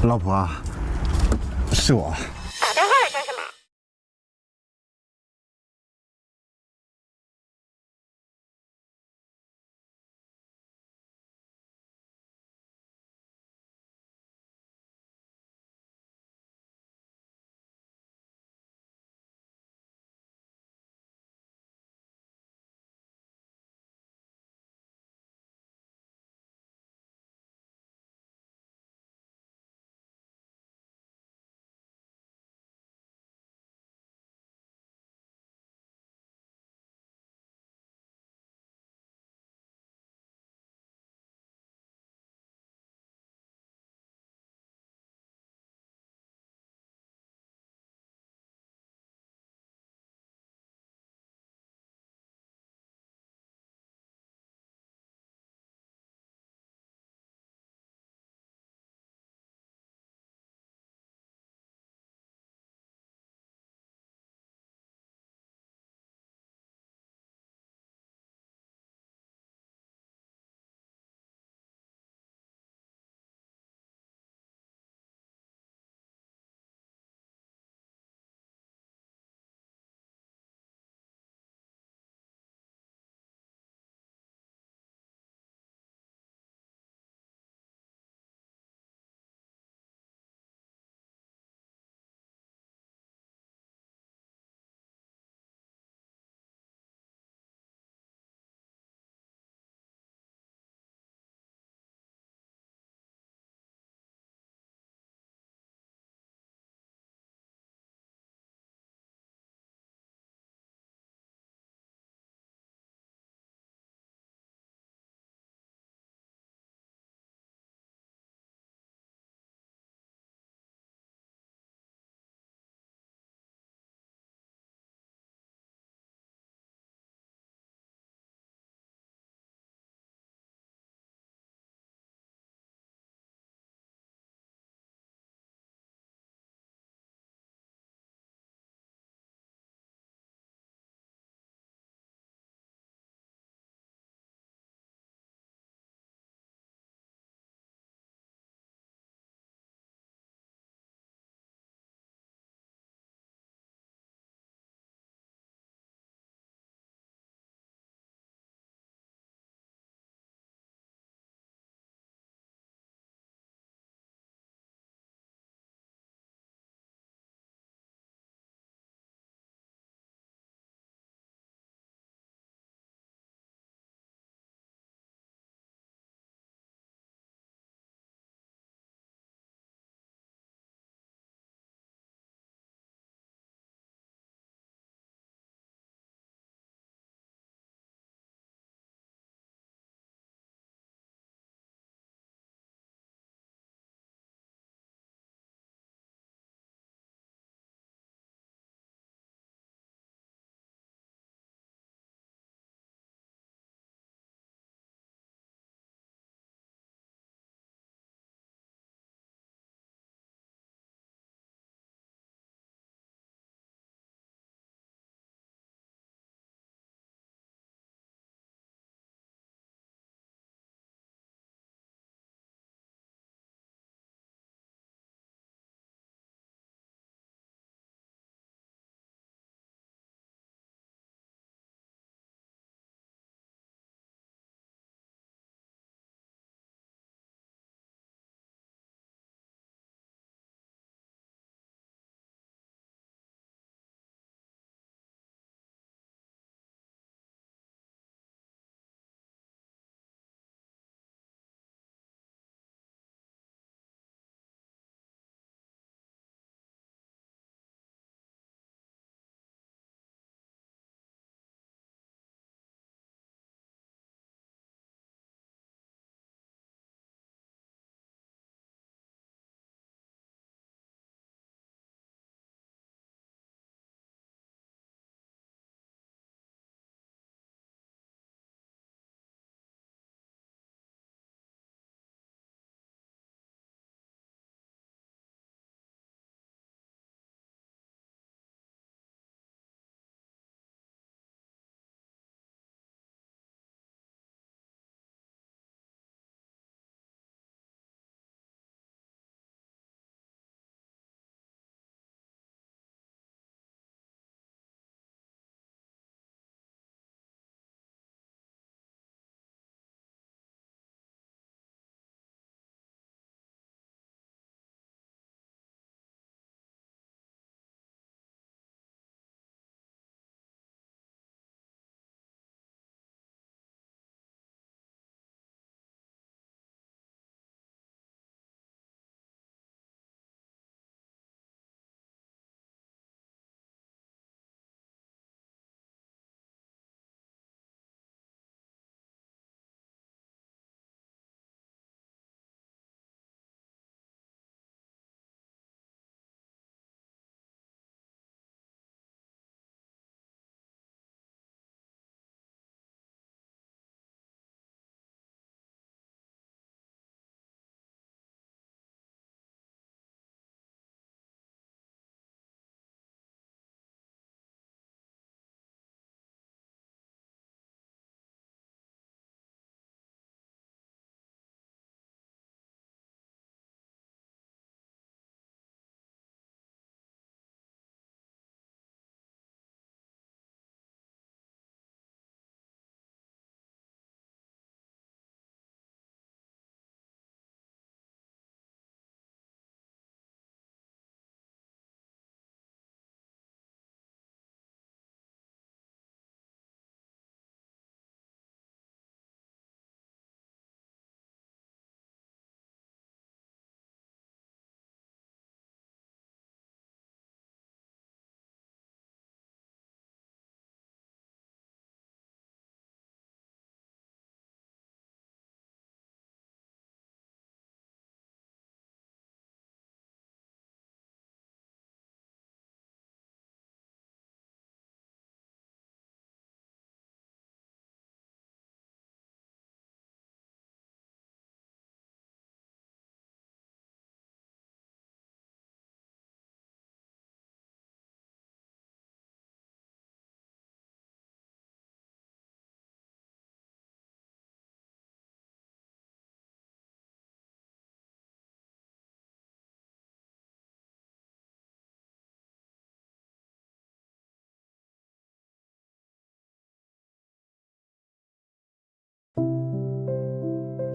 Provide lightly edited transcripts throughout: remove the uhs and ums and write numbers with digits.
老婆，是我。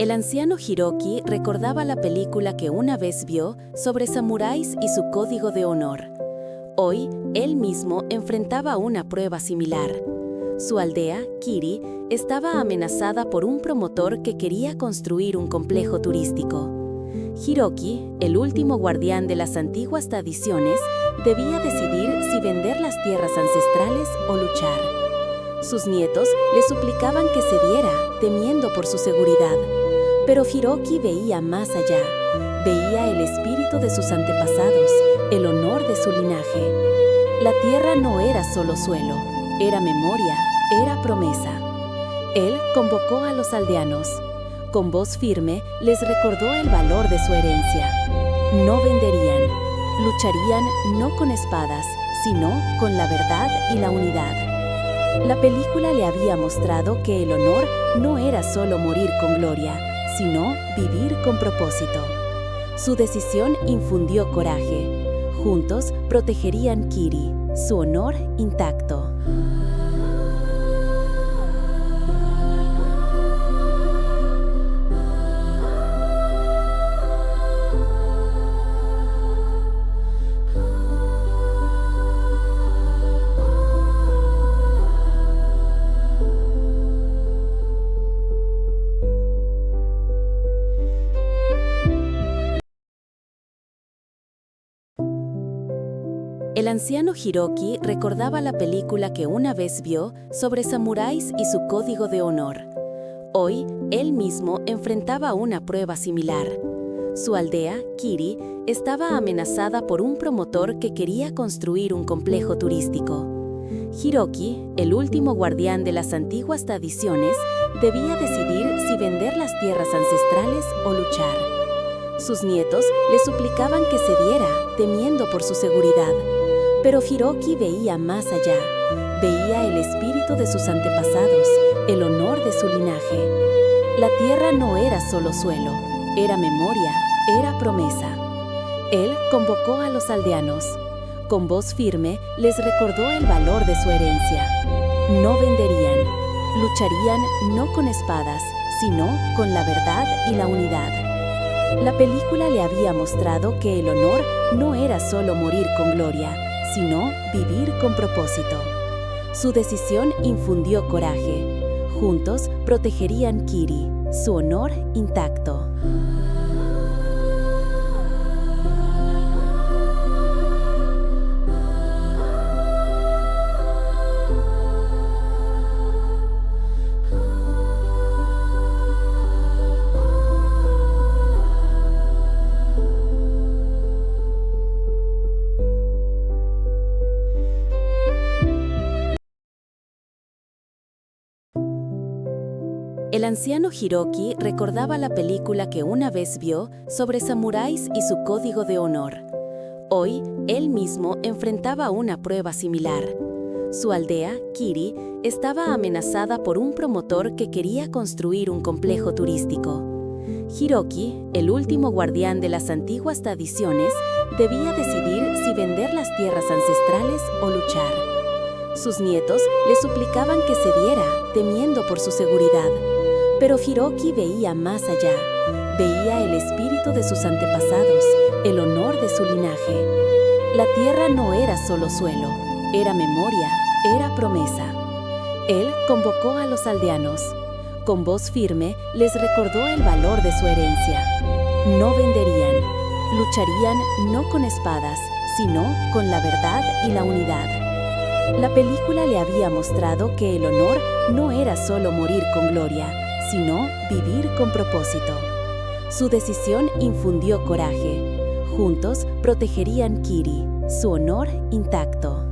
El anciano Hiroki recordaba la película que una vez vio sobre samuráis y su código de honor. Hoy, él mismo enfrentaba una prueba similar. Su aldea, Kiri, estaba amenazada por un promotor que quería construir un complejo turístico. Hiroki, el último guardián de las antiguas tradiciones, debía decidir si vender las tierras ancestrales o luchar. Sus nietos le suplicaban que cediera, temiendo por su seguridad. Pero Hiroki veía más allá. Veía el espíritu de sus antepasados, el honor de su linaje. La tierra no era solo suelo, era memoria, era promesa. Él convocó a los aldeanos. Con voz firme les recordó el valor de su herencia. No venderían, lucharían no con espadas, sino con la verdad y la unidad. La película le había mostrado que el honor no era solo morir con gloria, sino vivir con propósito. Su decisión infundió coraje. Juntos protegerían Kiri, su honor intacto. El anciano Hiroki recordaba la película que una vez vio sobre samuráis y su código de honor. Hoy, él mismo enfrentaba una prueba similar. Su aldea, Kiri, estaba amenazada por un promotor que quería construir un complejo turístico. Hiroki, el último guardián de las antiguas tradiciones, debía decidir si vender las tierras ancestrales o luchar. Sus nietos le suplicaban que cediera, temiendo por su seguridad. Pero Hiroki veía más allá. Veía el espíritu de sus antepasados, el honor de su linaje. La tierra no era solo suelo, era memoria, era promesa. Él convocó a los aldeanos. Con voz firme les recordó el valor de su herencia. No venderían, lucharían no con espadas, sino con la verdad y la unidad. La película le había mostrado que el honor no era solo morir con gloria, sino vivir con propósito. Su decisión infundió coraje. Juntos protegerían Kiri, su honor intacto. El anciano Hiroki recordaba la película que una vez vio sobre samuráis y su código de honor. Hoy, él mismo enfrentaba una prueba similar. Su aldea, Kiri, estaba amenazada por un promotor que quería construir un complejo turístico. Hiroki, el último guardián de las antiguas tradiciones, debía decidir si vender las tierras ancestrales o luchar. Sus nietos le suplicaban que cediera, temiendo por su seguridad. Pero Hiroki veía más allá. Veía el espíritu de sus antepasados, el honor de su linaje. La tierra no era solo suelo, era memoria, era promesa. Él convocó a los aldeanos. Con voz firme les recordó el valor de su herencia. No venderían, lucharían no con espadas, sino con la verdad y la unidad. La película le había mostrado que el honor no era solo morir con gloria, sino vivir con propósito. Su decisión infundió coraje. Juntos protegerían Kiri, su honor intacto.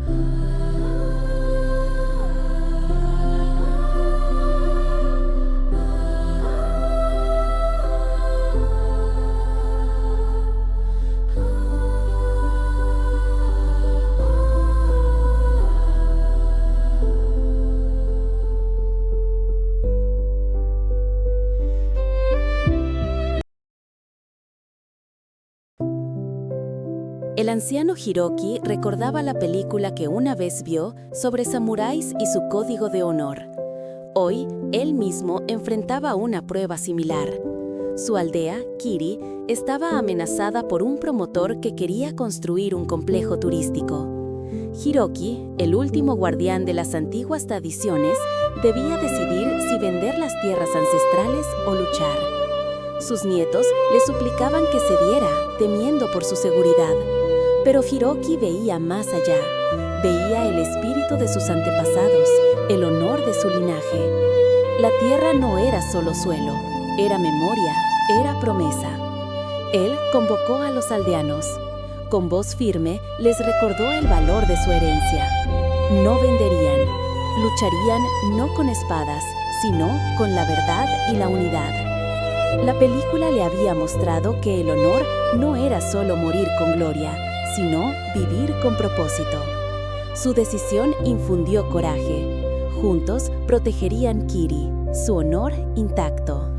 El anciano Hiroki recordaba la película que una vez vio sobre samuráis y su código de honor. Hoy, él mismo enfrentaba una prueba similar. Su aldea, Kiri, estaba amenazada por un promotor que quería construir un complejo turístico. Hiroki, el último guardián de las antiguas tradiciones, debía decidir si vender las tierras ancestrales o luchar. Sus nietos le suplicaban que cediera, temiendo por su seguridad. Pero Hiroki veía más allá. Veía el espíritu de sus antepasados, el honor de su linaje. La tierra no era solo suelo, era memoria, era promesa. Él convocó a los aldeanos. Con voz firme les recordó el valor de su herencia. No venderían, lucharían no con espadas, sino con la verdad y la unidad. La película le había mostrado que el honor no era solo morir con gloria, sino vivir con propósito. Su decisión infundió coraje. Juntos protegerían Kiri, su honor intacto.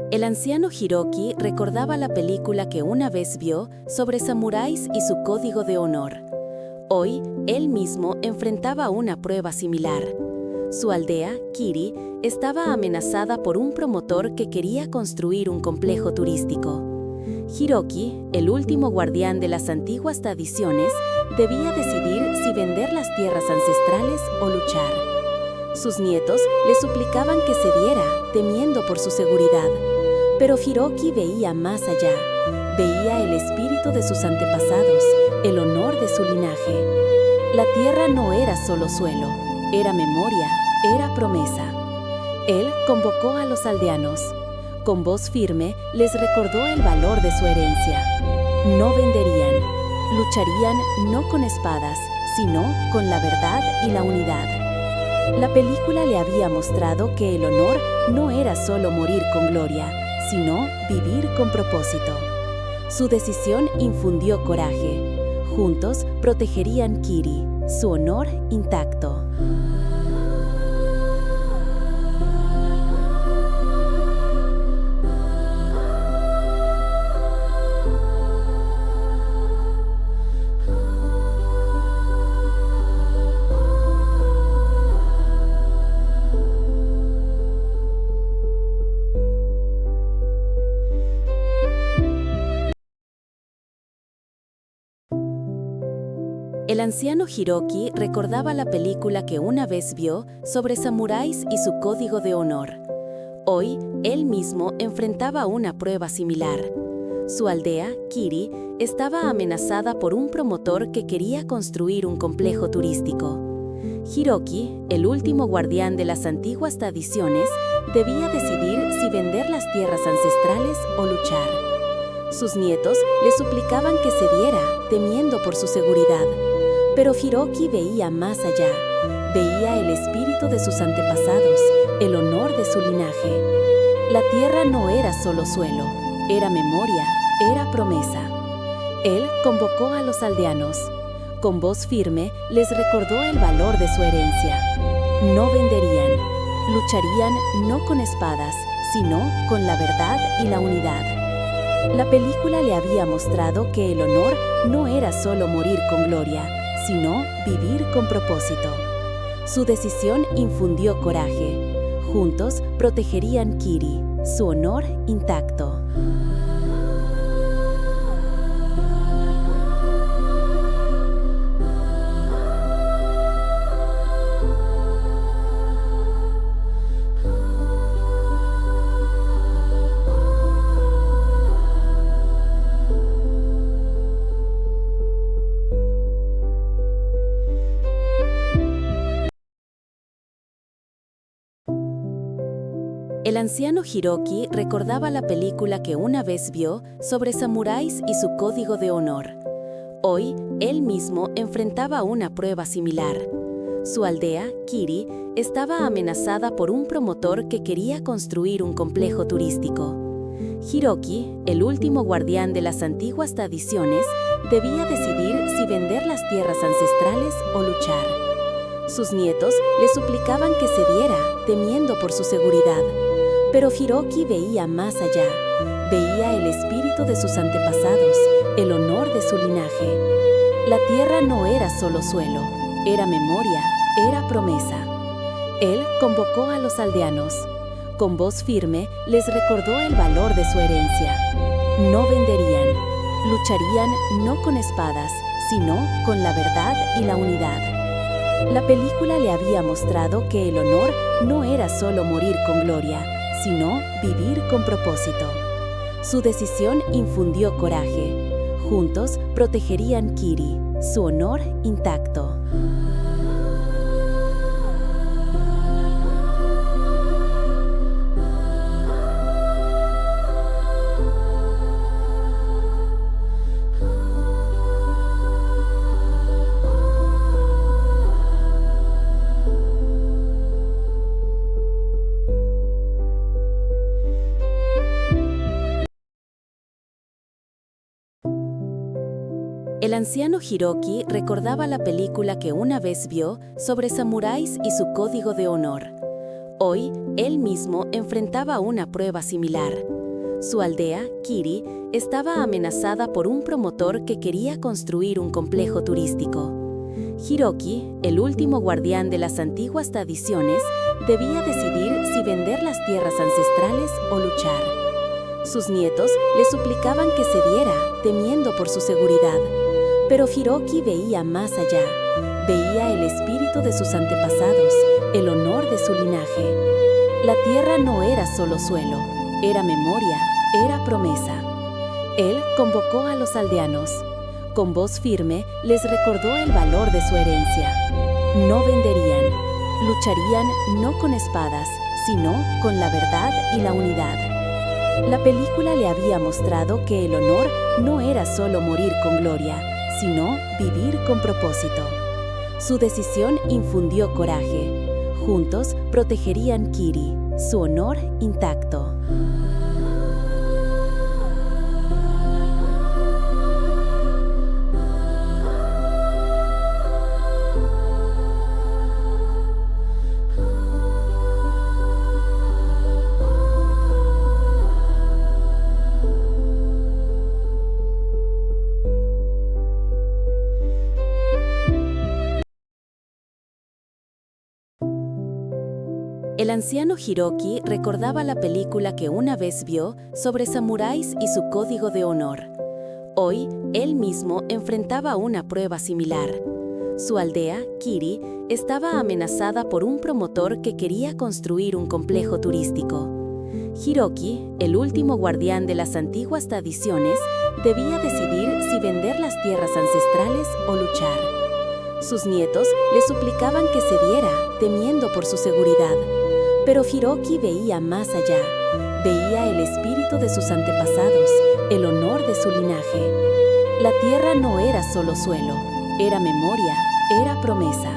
El anciano Hiroki recordaba la película que una vez vio sobre samuráis y su código de honor. Hoy, él mismo enfrentaba una prueba similar. Su aldea, Kiri, estaba amenazada por un promotor que quería construir un complejo turístico. Hiroki, el último guardián de las antiguas tradiciones, debía decidir si vender las tierras ancestrales o luchar. Sus nietos le suplicaban que cediera, temiendo por su seguridad. Pero Hiroki veía más allá. Veía el espíritu de sus antepasados, el honor de su linaje. La tierra no era solo suelo, era memoria, era promesa. Él convocó a los aldeanos. Con voz firme les recordó el valor de su herencia. No venderían, lucharían no con espadas, sino con la verdad y la unidad. La película le había mostrado que el honor no era solo morir con gloria, sino vivir con propósito. Su decisión infundió coraje. Juntos protegerían Kiri, su honor intacto. El anciano Hiroki recordaba la película que una vez vio sobre samuráis y su código de honor. Hoy, él mismo enfrentaba una prueba similar. Su aldea, Kiri, estaba amenazada por un promotor que quería construir un complejo turístico. Hiroki, el último guardián de las antiguas tradiciones, debía decidir si vender las tierras ancestrales o luchar. Sus nietos le suplicaban que cediera, temiendo por su seguridad. Pero Hiroki veía más allá. Veía el espíritu de sus antepasados, el honor de su linaje. La tierra no era solo suelo, era memoria, era promesa. Él convocó a los aldeanos. Con voz firme les recordó el valor de su herencia. No venderían, lucharían no con espadas, sino con la verdad y la unidad. La película le había mostrado que el honor no era solo morir con gloria, sino vivir con propósito. Su decisión infundió coraje. Juntos protegerían Kiri, su honor intacto. El anciano Hiroki recordaba la película que una vez vio sobre samuráis y su código de honor. Hoy, él mismo enfrentaba una prueba similar. Su aldea, Kiri, estaba amenazada por un promotor que quería construir un complejo turístico. Hiroki, el último guardián de las antiguas tradiciones, debía decidir si vender las tierras ancestrales o luchar. Sus nietos le suplicaban que cediera, temiendo por su seguridad. Pero Hiroki veía más allá. Veía el espíritu de sus antepasados, el honor de su linaje. La tierra no era solo suelo, era memoria, era promesa. Él convocó a los aldeanos. Con voz firme les recordó el valor de su herencia. No venderían, lucharían no con espadas, sino con la verdad y la unidad. La película le había mostrado que el honor no era solo morir con gloria, sino vivir con propósito. Su decisión infundió coraje. Juntos protegerían Kiri, su honor intacto. El anciano Hiroki recordaba la película que una vez vio sobre samuráis y su código de honor. Hoy, él mismo enfrentaba una prueba similar. Su aldea, Kiri, estaba amenazada por un promotor que quería construir un complejo turístico. Hiroki, el último guardián de las antiguas tradiciones, debía decidir si vender las tierras ancestrales o luchar. Sus nietos le suplicaban que cediera, temiendo por su seguridad. Pero Hiroki veía más allá. Veía el espíritu de sus antepasados, el honor de su linaje. La tierra no era solo suelo, era memoria, era promesa. Él convocó a los aldeanos. Con voz firme les recordó el valor de su herencia. No venderían, lucharían no con espadas, sino con la verdad y la unidad. La película le había mostrado que el honor no era solo morir con gloria, sino vivir con propósito. Su decisión infundió coraje. Juntos protegerían Kiri, su honor intacto. El anciano Hiroki recordaba la película que una vez vio sobre samuráis y su código de honor. Hoy, él mismo enfrentaba una prueba similar. Su aldea, Kiri, estaba amenazada por un promotor que quería construir un complejo turístico. Hiroki, el último guardián de las antiguas tradiciones, debía decidir si vender las tierras ancestrales o luchar. Sus nietos le suplicaban que cediera, temiendo por su seguridad. Pero Hiroki veía más allá. Veía el espíritu de sus antepasados, el honor de su linaje. La tierra no era solo suelo, era memoria, era promesa.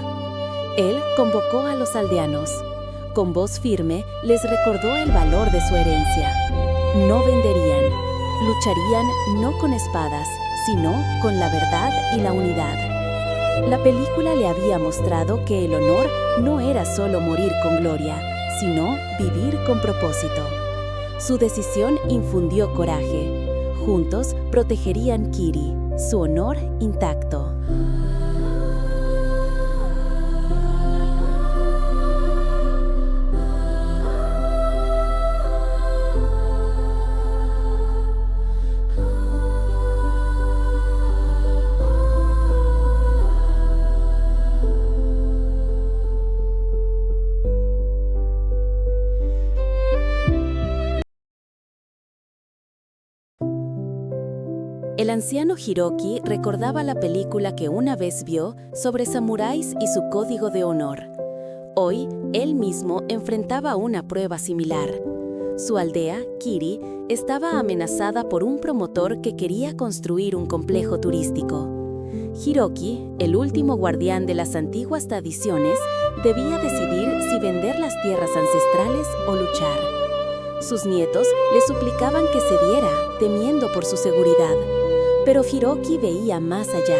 Él convocó a los aldeanos. Con voz firme les recordó el valor de su herencia. No venderían, lucharían no con espadas, sino con la verdad y la unidad. La película le había mostrado que el honor no era solo morir con gloria, sino vivir con propósito. Su decisión infundió coraje. Juntos protegerían Kiri, su honor intacto. El anciano Hiroki recordaba la película que una vez vio sobre samuráis y su código de honor. Hoy, él mismo enfrentaba una prueba similar. Su aldea, Kiri, estaba amenazada por un promotor que quería construir un complejo turístico. Hiroki, el último guardián de las antiguas tradiciones, debía decidir si vender las tierras ancestrales o luchar. Sus nietos le suplicaban que cediera, temiendo por su seguridad. Pero Hiroki veía más allá.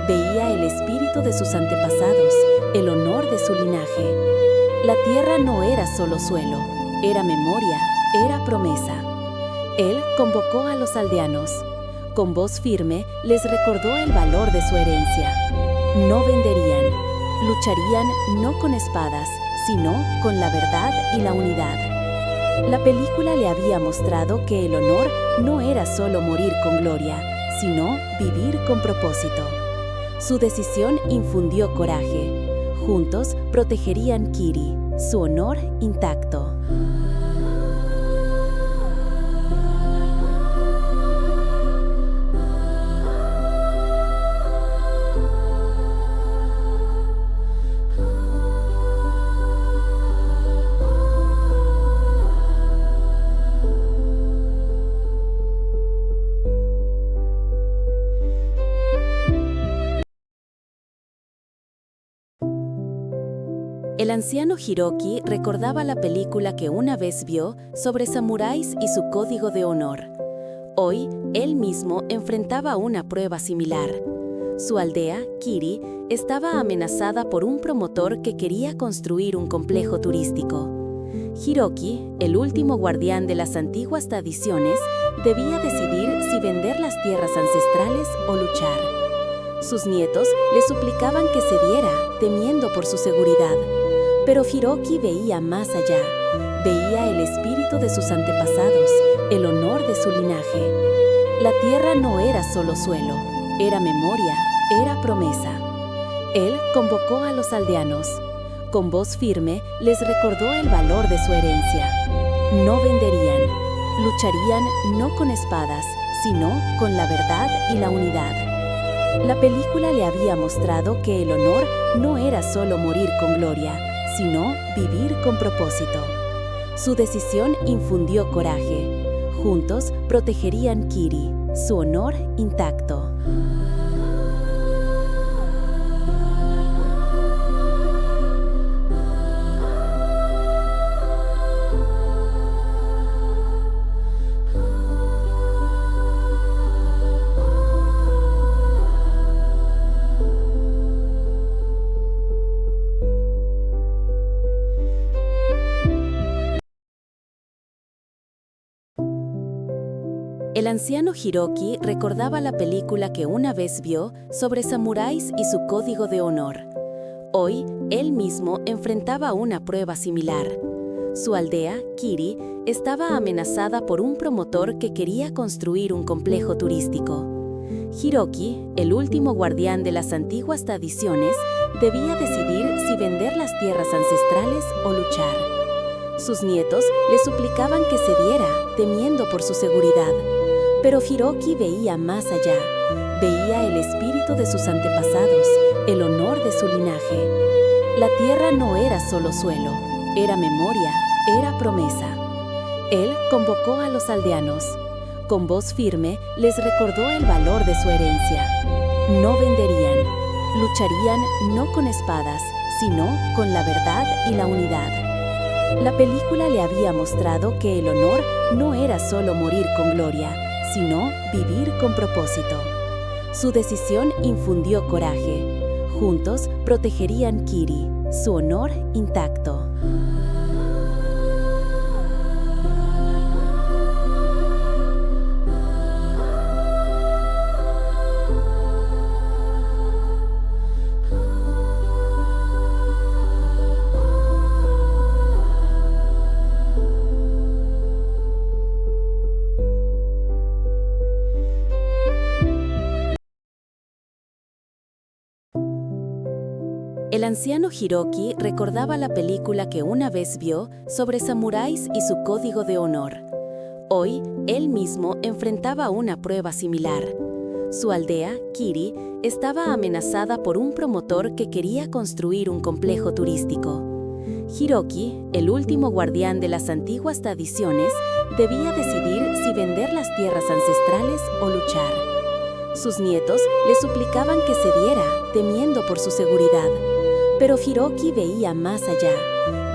Veía el espíritu de sus antepasados, el honor de su linaje. La tierra no era solo suelo, era memoria, era promesa. Él convocó a los aldeanos. Con voz firme les recordó el valor de su herencia. No venderían, lucharían no con espadas, sino con la verdad y la unidad. La película le había mostrado que el honor no era solo morir con gloria, sino vivir con propósito. Su decisión infundió coraje. Juntos protegerían Kiri, su honor intacto. El anciano Hiroki recordaba la película que una vez vio sobre samuráis y su código de honor. Hoy, él mismo enfrentaba una prueba similar. Su aldea, Kiri, estaba amenazada por un promotor que quería construir un complejo turístico. Hiroki, el último guardián de las antiguas tradiciones, debía decidir si vender las tierras ancestrales o luchar. Sus nietos le suplicaban que cediera, temiendo por su seguridad. Pero Hiroki veía más allá. Veía el espíritu de sus antepasados, el honor de su linaje. La tierra no era solo suelo, era memoria, era promesa. Él convocó a los aldeanos. Con voz firme les recordó el valor de su herencia. No venderían, lucharían no con espadas, sino con la verdad y la unidad. La película le había mostrado que el honor no era solo morir con gloria, sino vivir con propósito. Su decisión infundió coraje. Juntos protegerían Kiri, su honor intacto. El anciano Hiroki recordaba la película que una vez vio sobre samuráis y su código de honor. Hoy, él mismo enfrentaba una prueba similar. Su aldea, Kiri, estaba amenazada por un promotor que quería construir un complejo turístico. Hiroki, el último guardián de las antiguas tradiciones, debía decidir si vender las tierras ancestrales o luchar. Sus nietos le suplicaban que cediera, temiendo por su seguridad. Pero Hiroki veía más allá. Veía el espíritu de sus antepasados, el honor de su linaje. La tierra no era solo suelo, era memoria, era promesa. Él convocó a los aldeanos. Con voz firme les recordó el valor de su herencia. No venderían, lucharían no con espadas, sino con la verdad y la unidad. La película le había mostrado que el honor no era solo morir con gloria, sino vivir con propósito. Su decisión infundió coraje. Juntos protegerían Kiri, su honor intacto. El anciano Hiroki recordaba la película que una vez vio sobre samuráis y su código de honor. Hoy, él mismo enfrentaba una prueba similar. Su aldea, Kiri, estaba amenazada por un promotor que quería construir un complejo turístico. Hiroki, el último guardián de las antiguas tradiciones, debía decidir si vender las tierras ancestrales o luchar. Sus nietos le suplicaban que cediera, temiendo por su seguridad. Pero Hiroki veía más allá.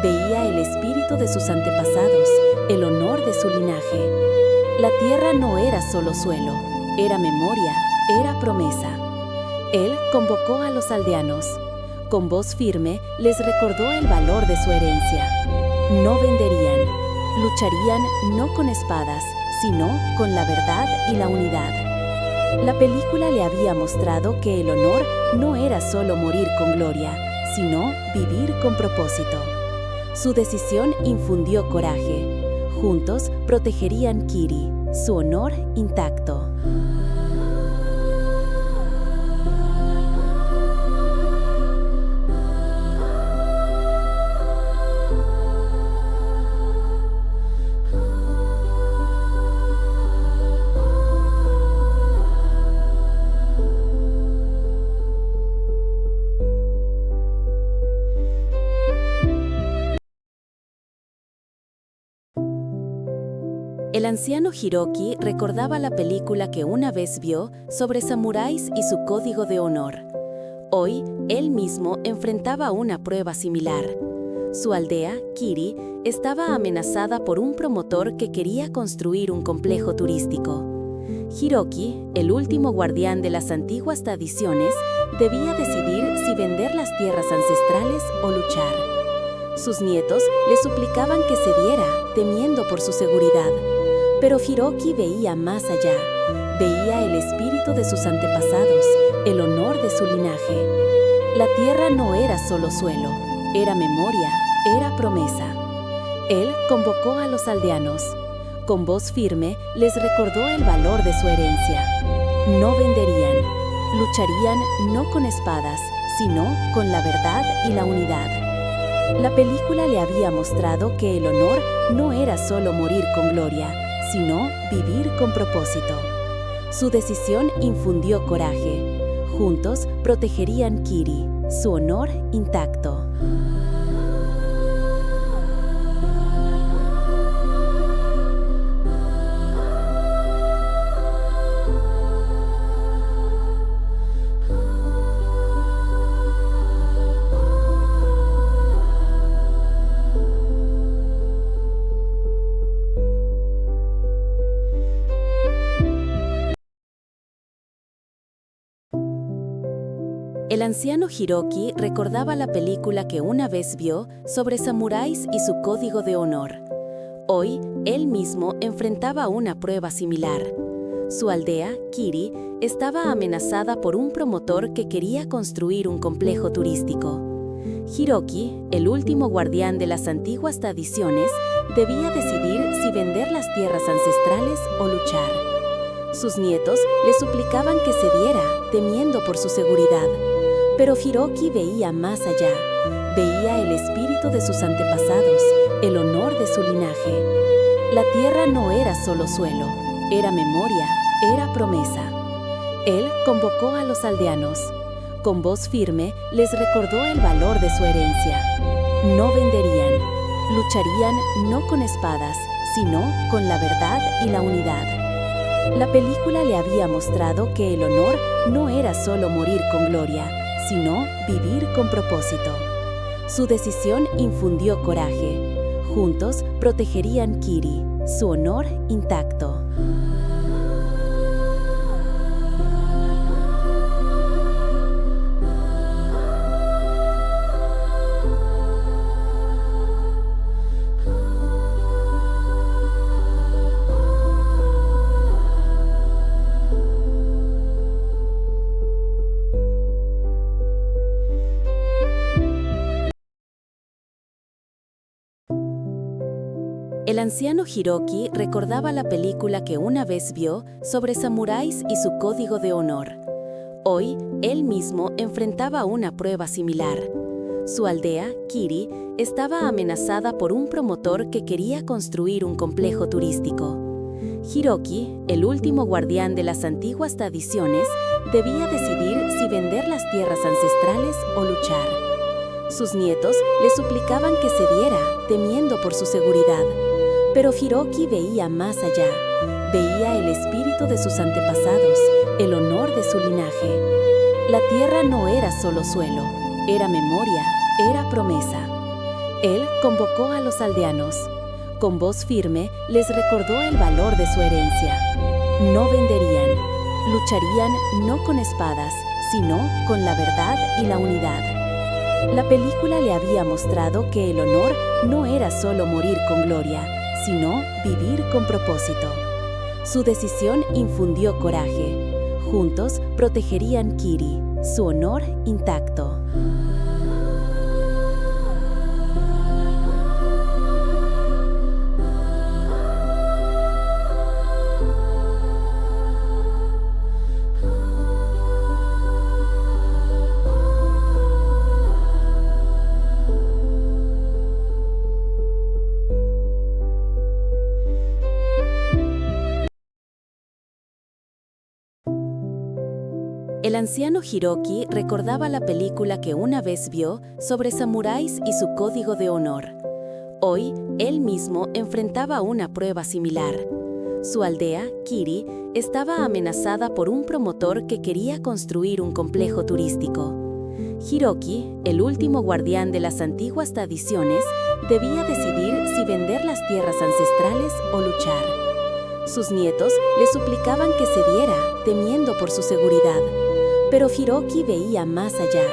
veía el espíritu de sus antepasados, el honor de su linaje. La tierra no era solo suelo, era memoria, era promesa. Él convocó a los aldeanos. Con voz firme les recordó el valor de su herencia. No venderían, lucharían no con espadas, sino con la verdad y la unidad. La película le había mostrado que el honor no era solo morir con gloria, sino vivir con propósito. Su decisión infundió coraje. Juntos protegerían Kiri, su honor intacto. El anciano Hiroki recordaba la película que una vez vio sobre samuráis y su código de honor. Hoy, él mismo enfrentaba una prueba similar. Su aldea, Kiri, estaba amenazada por un promotor que quería construir un complejo turístico. Hiroki, el último guardián de las antiguas tradiciones, debía decidir si vender las tierras ancestrales o luchar. Sus nietos le suplicaban que cediera, temiendo por su seguridad. Pero Hiroki veía más allá. Veía el espíritu de sus antepasados, el honor de su linaje. La tierra no era solo suelo, era memoria, era promesa. Él convocó a los aldeanos. Con voz firme les recordó el valor de su herencia. No venderían, lucharían no con espadas, sino con la verdad y la unidad. La película le había mostrado que el honor no era solo morir con gloria, sino vivir con propósito. Su decisión infundió coraje. Juntos protegerían Kiri, su honor intacto. El anciano Hiroki recordaba la película que una vez vio sobre samuráis y su código de honor. Hoy, él mismo enfrentaba una prueba similar. Su aldea, Kiri, estaba amenazada por un promotor que quería construir un complejo turístico. Hiroki, el último guardián de las antiguas tradiciones, debía decidir si vender las tierras ancestrales o luchar. Sus nietos le suplicaban que cediera, temiendo por su seguridad. Pero Hiroki veía más allá. Veía el espíritu de sus antepasados, el honor de su linaje. La tierra no era solo suelo, era memoria, era promesa. Él convocó a los aldeanos. Con voz firme les recordó el valor de su herencia. No venderían, lucharían no con espadas, sino con la verdad y la unidad. La película le había mostrado que el honor no era solo morir con gloria, sino vivir con propósito. Su decisión infundió coraje. Juntos protegerían Kiri, su honor intacto. El anciano Hiroki recordaba la película que una vez vio sobre samuráis y su código de honor. Hoy, él mismo enfrentaba una prueba similar. Su aldea, Kiri, estaba amenazada por un promotor que quería construir un complejo turístico. Hiroki, el último guardián de las antiguas tradiciones, debía decidir si vender las tierras ancestrales o luchar. Sus nietos le suplicaban que cediera, temiendo por su seguridad. Pero Hiroki veía más allá. Veía el espíritu de sus antepasados, el honor de su linaje. La tierra no era solo suelo, era memoria, era promesa. Él convocó a los aldeanos. Con voz firme les recordó el valor de su herencia. No venderían, lucharían no con espadas, sino con la verdad y la unidad. La película le había mostrado que el honor no era solo morir con gloria, sino vivir con propósito. Su decisión infundió coraje. Juntos protegerían Kiri, su honor intacto. El anciano Hiroki recordaba la película que una vez vio sobre samuráis y su código de honor. Hoy, él mismo enfrentaba una prueba similar. Su aldea, Kiri, estaba amenazada por un promotor que quería construir un complejo turístico. Hiroki, el último guardián de las antiguas tradiciones, debía decidir si vender las tierras ancestrales o luchar. Sus nietos le suplicaban que cediera, temiendo por su seguridad. Pero Hiroki veía más allá.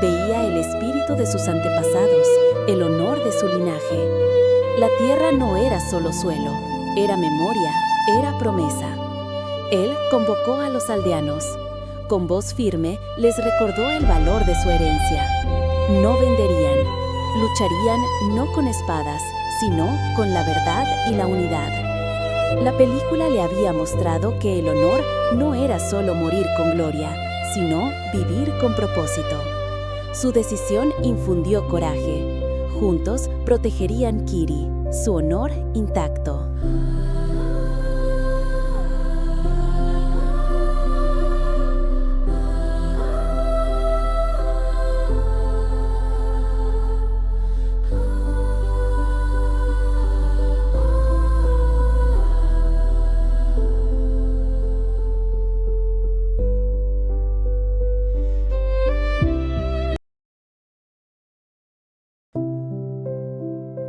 Veía el espíritu de sus antepasados, el honor de su linaje. La tierra no era solo suelo, era memoria, era promesa. Él convocó a los aldeanos. Con voz firme les recordó el valor de su herencia. No venderían, lucharían no con espadas, sino con la verdad y la unidad. La película le había mostrado que el honor no era solo morir con gloria, sino vivir con propósito. Su decisión infundió coraje. Juntos protegerían Kiri, su honor intacto.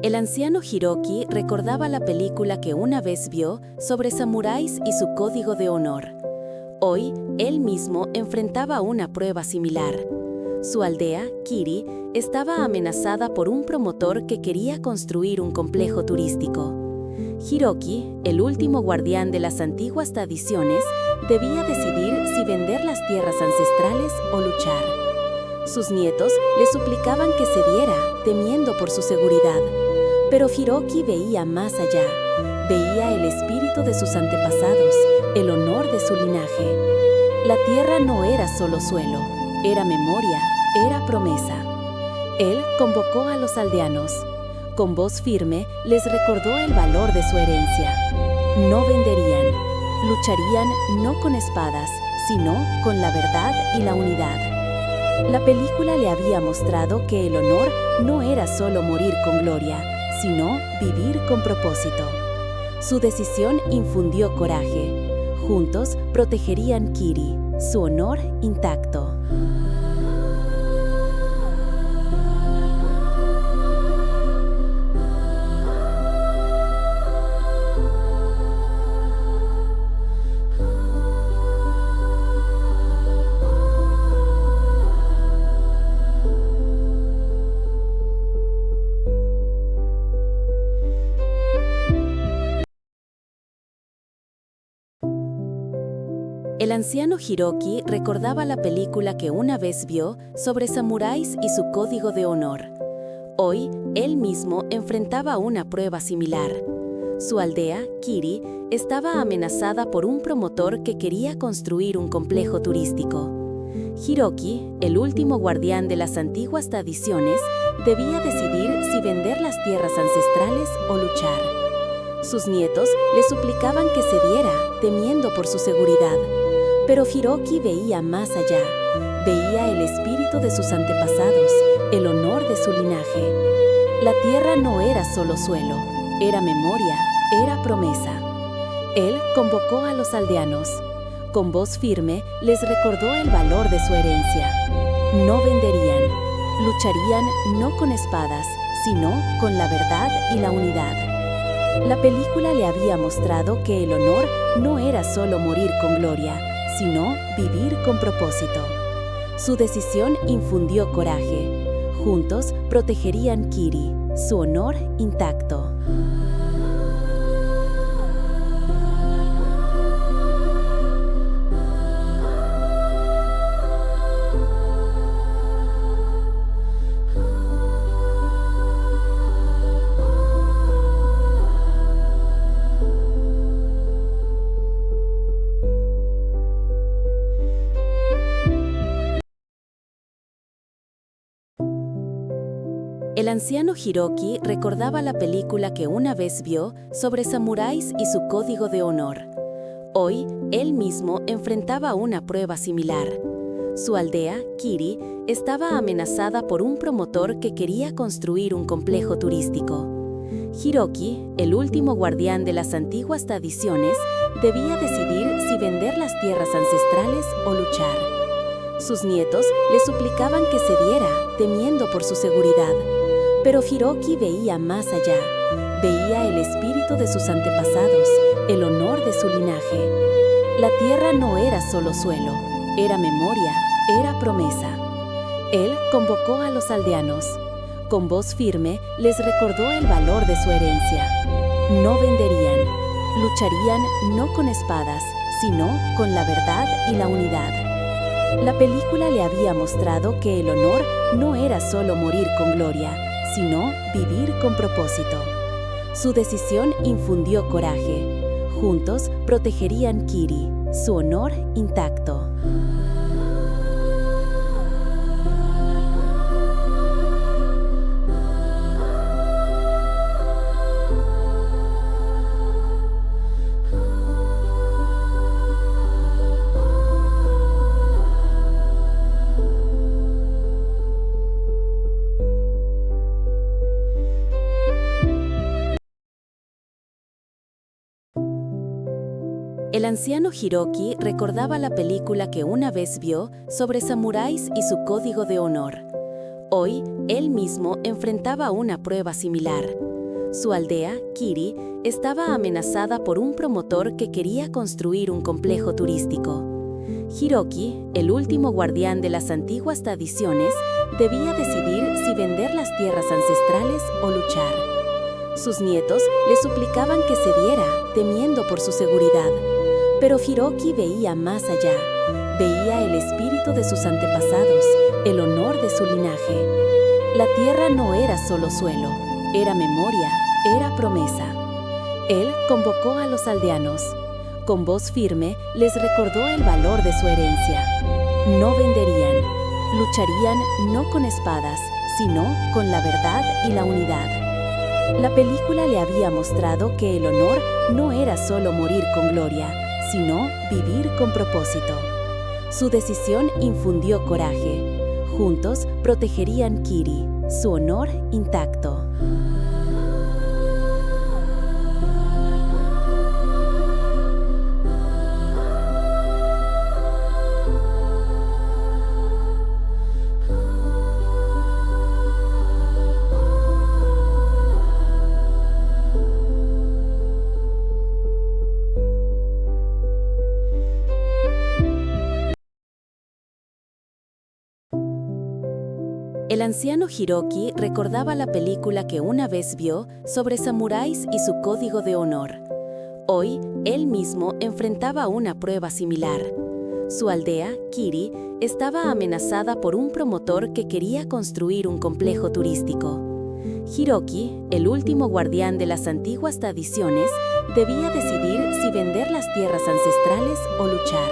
El anciano Hiroki recordaba la película que una vez vio sobre samuráis y su código de honor. Hoy, él mismo enfrentaba una prueba similar. Su aldea, Kiri, estaba amenazada por un promotor que quería construir un complejo turístico. Hiroki, el último guardián de las antiguas tradiciones, debía decidir si vender las tierras ancestrales o luchar. Sus nietos le suplicaban que cediera, temiendo por su seguridad. Pero Hiroki veía más allá. Veía el espíritu de sus antepasados, el honor de su linaje. La tierra no era solo suelo, era memoria, era promesa. Él convocó a los aldeanos. Con voz firme les recordó el valor de su herencia. No venderían, lucharían no con espadas, sino con la verdad y la unidad. La película le había mostrado que el honor no era solo morir con gloria, sino vivir con propósito. Su decisión infundió coraje. Juntos protegerían Kiri, su honor intacto. El anciano Hiroki recordaba la película que una vez vio sobre samuráis y su código de honor. Hoy, él mismo enfrentaba una prueba similar. Su aldea, Kiri, estaba amenazada por un promotor que quería construir un complejo turístico. Hiroki, el último guardián de las antiguas tradiciones, debía decidir si vender las tierras ancestrales o luchar. Sus nietos le suplicaban que cediera, temiendo por su seguridad. Pero Hiroki veía más allá. Veía el espíritu de sus antepasados, el honor de su linaje. La tierra no era solo suelo, era memoria, era promesa. Él convocó a los aldeanos. Con voz firme les recordó el valor de su herencia. No venderían, lucharían no con espadas, sino con la verdad y la unidad. La película le había mostrado que el honor no era solo morir con gloria, sino vivir con propósito. Su decisión infundió coraje. Juntos protegerían Kiri, su honor intacto. El anciano Hiroki recordaba la película que una vez vio sobre samuráis y su código de honor. Hoy, él mismo enfrentaba una prueba similar. Su aldea, Kiri, estaba amenazada por un promotor que quería construir un complejo turístico. Hiroki, el último guardián de las antiguas tradiciones, debía decidir si vender las tierras ancestrales o luchar. Sus nietos le suplicaban que cediera, temiendo por su seguridad. Pero Hiroki veía más allá. Veía el espíritu de sus antepasados, el honor de su linaje. La tierra no era solo suelo, era memoria, era promesa. Él convocó a los aldeanos. Con voz firme les recordó el valor de su herencia. No venderían, lucharían no con espadas, sino con la verdad y la unidad. La película le había mostrado que el honor no era solo morir con gloria, sino vivir con propósito. Su decisión infundió coraje. Juntos protegerían Kiri, su honor intacto. El anciano Hiroki recordaba la película que una vez vio sobre samuráis y su código de honor. Hoy, él mismo enfrentaba una prueba similar. Su aldea, Kiri, estaba amenazada por un promotor que quería construir un complejo turístico. Hiroki, el último guardián de las antiguas tradiciones, debía decidir si vender las tierras ancestrales o luchar. Sus nietos le suplicaban que cediera, temiendo por su seguridad. Pero Hiroki veía más allá. Veía el espíritu de sus antepasados, el honor de su linaje. La tierra no era solo suelo, era memoria, era promesa. Él convocó a los aldeanos. Con voz firme les recordó el valor de su herencia. No venderían, lucharían no con espadas, sino con la verdad y la unidad. La película le había mostrado que el honor no era solo morir con gloria, sino vivir con propósito. Su decisión infundió coraje. Juntos protegerían Kiri, su honor intacto. El anciano Hiroki recordaba la película que una vez vio sobre samuráis y su código de honor. Hoy, él mismo enfrentaba una prueba similar. Su aldea, Kiri, estaba amenazada por un promotor que quería construir un complejo turístico. Hiroki, el último guardián de las antiguas tradiciones, debía decidir si vender las tierras ancestrales o luchar.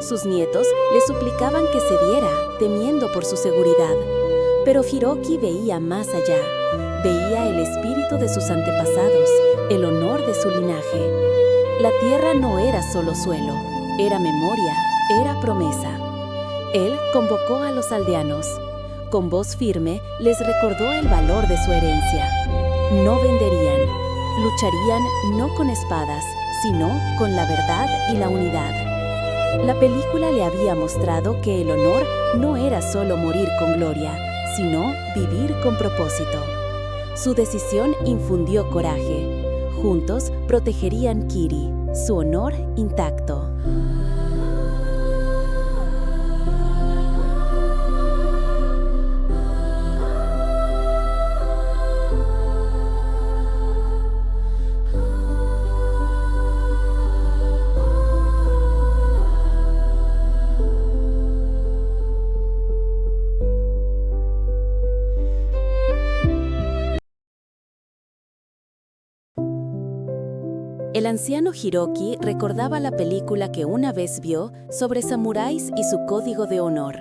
Sus nietos le suplicaban que cediera, temiendo por su seguridad. Pero Hiroki veía más allá. Veía el espíritu de sus antepasados, el honor de su linaje. La tierra no era solo suelo, era memoria, era promesa. Él convocó a los aldeanos. Con voz firme les recordó el valor de su herencia. No venderían, lucharían no con espadas, sino con la verdad y la unidad. La película le había mostrado que el honor no era solo morir con gloria, sino vivir con propósito. Su decisión infundió coraje. Juntos protegerían Kiri, su honor intacto. El anciano Hiroki recordaba la película que una vez vio sobre samuráis y su código de honor.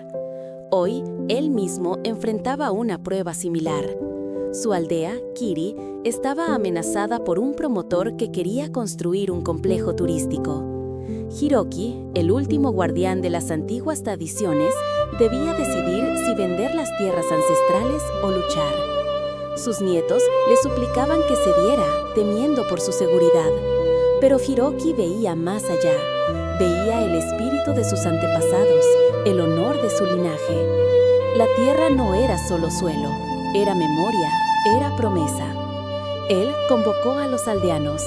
Hoy, él mismo enfrentaba una prueba similar. Su aldea, Kiri, estaba amenazada por un promotor que quería construir un complejo turístico. Hiroki, el último guardián de las antiguas tradiciones, debía decidir si vender las tierras ancestrales o luchar. Sus nietos le suplicaban que cediera, temiendo por su seguridad. Pero Hiroki veía más allá. Veía el espíritu de sus antepasados, el honor de su linaje. La tierra no era solo suelo, era memoria, era promesa. Él convocó a los aldeanos.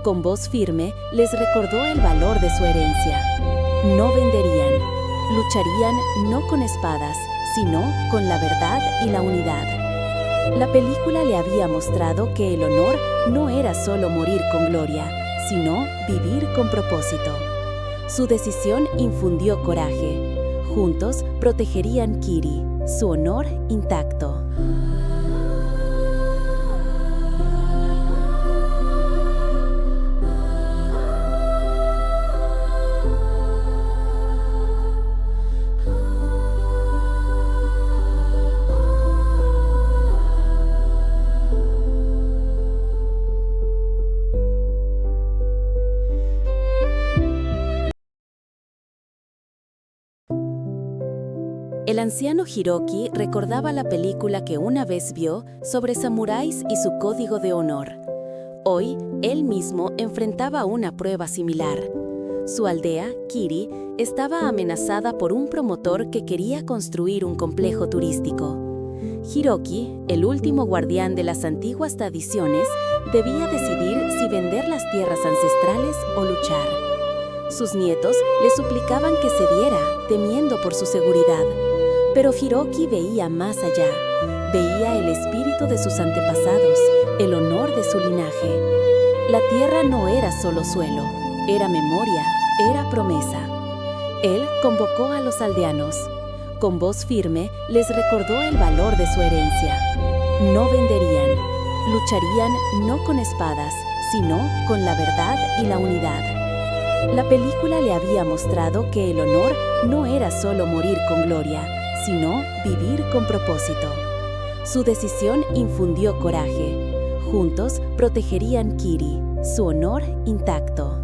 Con voz firme les recordó el valor de su herencia. No venderían, lucharían no con espadas, sino con la verdad y la unidad. La película le había mostrado que el honor no era solo morir con gloria, sino vivir con propósito. Su decisión infundió coraje. Juntos protegerían Kiri, su honor intacto. El anciano Hiroki recordaba la película que una vez vio sobre samuráis y su código de honor. Hoy, él mismo enfrentaba una prueba similar. Su aldea, Kiri, estaba amenazada por un promotor que quería construir un complejo turístico. Hiroki, el último guardián de las antiguas tradiciones, debía decidir si vender las tierras ancestrales o luchar. Sus nietos le suplicaban que cediera, temiendo por su seguridad. Pero Hiroki veía más allá. Veía el espíritu de sus antepasados, el honor de su linaje. La tierra no era solo suelo, era memoria, era promesa. Él convocó a los aldeanos. Con voz firme les recordó el valor de su herencia. No venderían, lucharían no con espadas, sino con la verdad y la unidad. La película le había mostrado que el honor no era solo morir con gloria, sino vivir con propósito. Su decisión infundió coraje. Juntos protegerían Kiri, su honor intacto.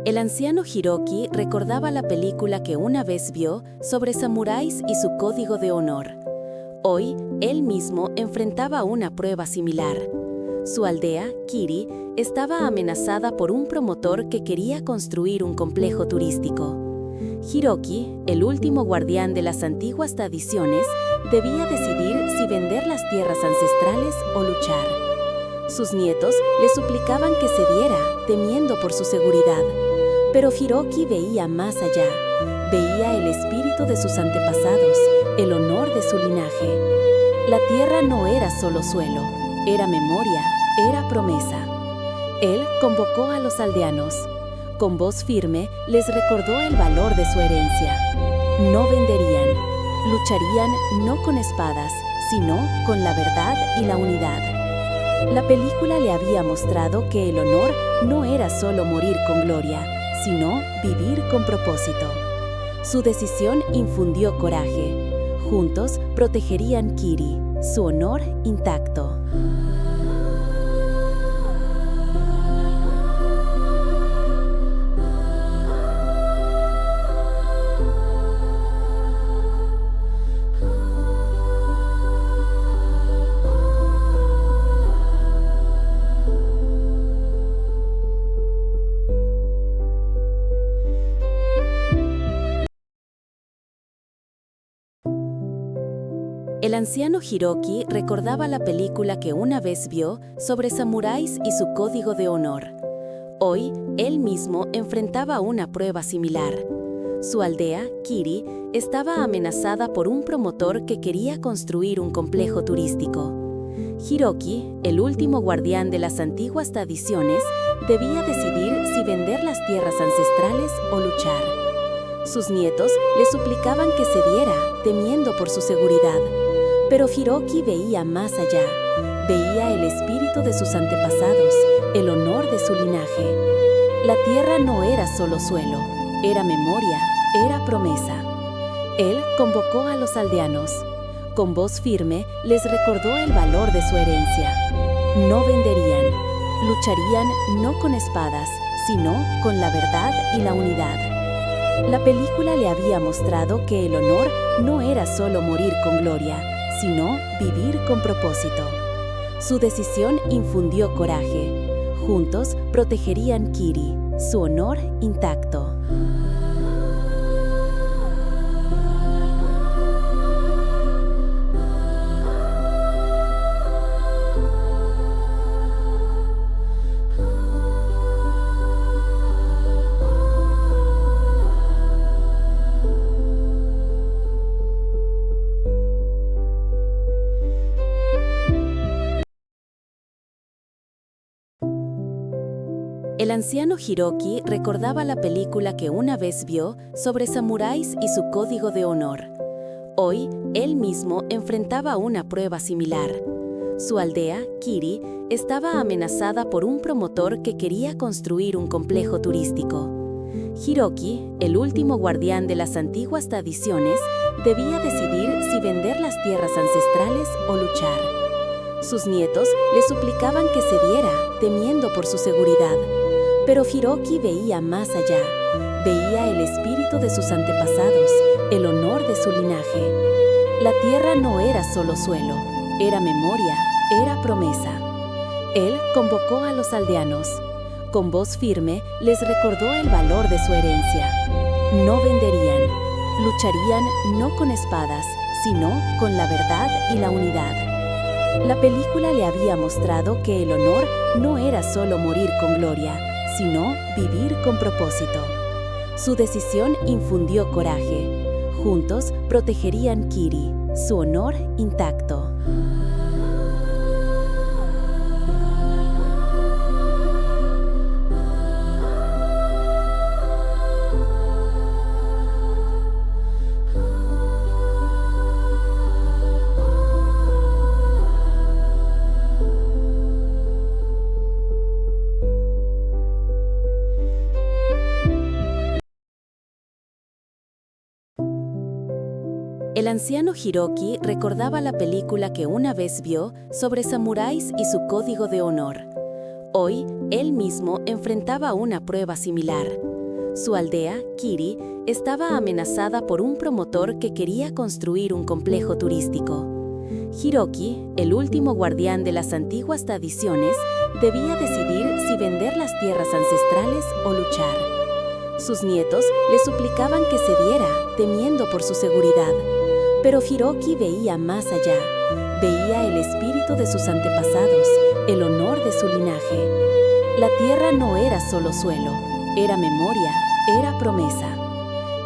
El anciano Hiroki recordaba la película que una vez vio sobre samuráis y su código de honor. Hoy, él mismo enfrentaba una prueba similar. Su aldea, Kiri, estaba amenazada por un promotor que quería construir un complejo turístico. Hiroki, el último guardián de las antiguas tradiciones, debía decidir si vender las tierras ancestrales o luchar. Sus nietos le suplicaban que cediera, temiendo por su seguridad. Pero Hiroki veía más allá. Veía el espíritu de sus antepasados, el honor de su linaje. La tierra no era solo suelo, era memoria, era promesa. Él convocó a los aldeanos. Con voz firme les recordó el valor de su herencia. No venderían, lucharían no con espadas, sino con la verdad y la unidad. La película le había mostrado que el honor no era solo morir con gloria, sino vivir con propósito. Su decisión infundió coraje. Juntos protegerían Kiri, su honor intacto. El anciano Hiroki recordaba la película que una vez vio sobre samuráis y su código de honor. Hoy, él mismo enfrentaba una prueba similar. Su aldea, Kiri, estaba amenazada por un promotor que quería construir un complejo turístico. Hiroki, el último guardián de las antiguas tradiciones, debía decidir si vender las tierras ancestrales o luchar. Sus nietos le suplicaban que cediera, temiendo por su seguridad. Pero Hiroki veía más allá. Veía el espíritu de sus antepasados, el honor de su linaje. La tierra no era solo suelo, era memoria, era promesa. Él convocó a los aldeanos. Con voz firme les recordó el valor de su herencia. No venderían, lucharían no con espadas, sino con la verdad y la unidad. La película le había mostrado que el honor no era solo morir con gloria, sino vivir con propósito. Su decisión infundió coraje. Juntos protegerían Kiri, su honor intacto. El anciano Hiroki recordaba la película que una vez vio sobre samuráis y su código de honor. Hoy, él mismo enfrentaba una prueba similar. Su aldea, Kiri, estaba amenazada por un promotor que quería construir un complejo turístico. Hiroki, el último guardián de las antiguas tradiciones, debía decidir si vender las tierras ancestrales o luchar. Sus nietos le suplicaban que cediera, temiendo por su seguridad. Pero Hiroki veía más allá. Veía el espíritu de sus antepasados, el honor de su linaje. La tierra no era solo suelo, era memoria, era promesa. Él convocó a los aldeanos. Con voz firme les recordó el valor de su herencia. No venderían, lucharían no con espadas, sino con la verdad y la unidad. La película le había mostrado que el honor no era solo morir con gloria, sino vivir con propósito. Su decisión infundió coraje. Juntos protegerían Kiri, su honor intacto. El anciano Hiroki recordaba la película que una vez vio sobre samuráis y su código de honor. Hoy, él mismo enfrentaba una prueba similar. Su aldea, Kiri, estaba amenazada por un promotor que quería construir un complejo turístico. Hiroki, el último guardián de las antiguas tradiciones, debía decidir si vender las tierras ancestrales o luchar. Sus nietos le suplicaban que cediera, temiendo por su seguridad. Pero Hiroki veía más allá. Veía el espíritu de sus antepasados, el honor de su linaje. La tierra no era solo suelo, era memoria, era promesa.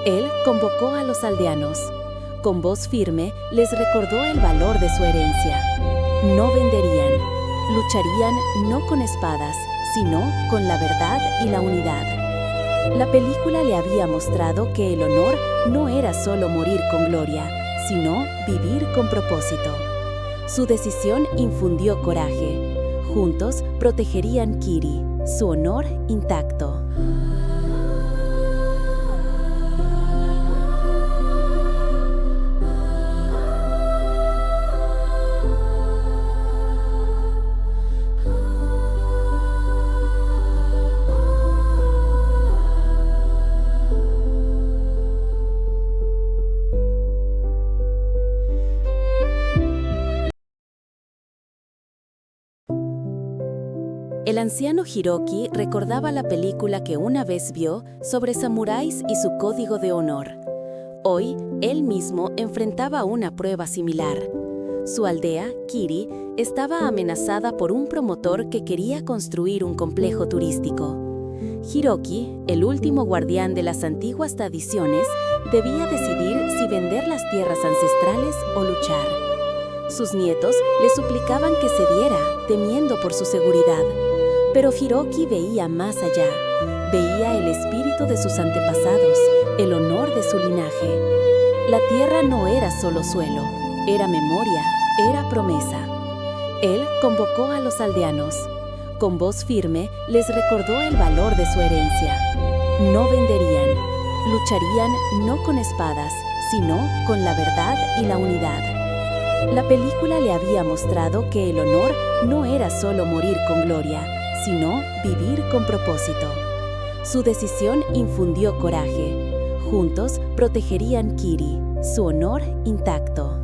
Él convocó a los aldeanos. Con voz firme les recordó el valor de su herencia. No venderían, lucharían no con espadas, sino con la verdad y la unidad. La película le había mostrado que el honor no era solo morir con gloria, sino vivir con propósito. Su decisión infundió coraje. Juntos protegerían Kiri, su honor intacto. El anciano Hiroki recordaba la película que una vez vio sobre samuráis y su código de honor. Hoy, él mismo enfrentaba una prueba similar. Su aldea, Kiri, estaba amenazada por un promotor que quería construir un complejo turístico. Hiroki, el último guardián de las antiguas tradiciones, debía decidir si vender las tierras ancestrales o luchar. Sus nietos le suplicaban que cediera, temiendo por su seguridad. Pero Hiroki veía más allá. Veía el espíritu de sus antepasados, el honor de su linaje. La tierra no era solo suelo, era memoria, era promesa. Él convocó a los aldeanos. Con voz firme les recordó el valor de su herencia. No venderían, lucharían no con espadas, sino con la verdad y la unidad. La película le había mostrado que el honor no era solo morir con gloria, sino vivir con propósito. Su decisión infundió coraje. Juntos protegerían Kiri, su honor intacto.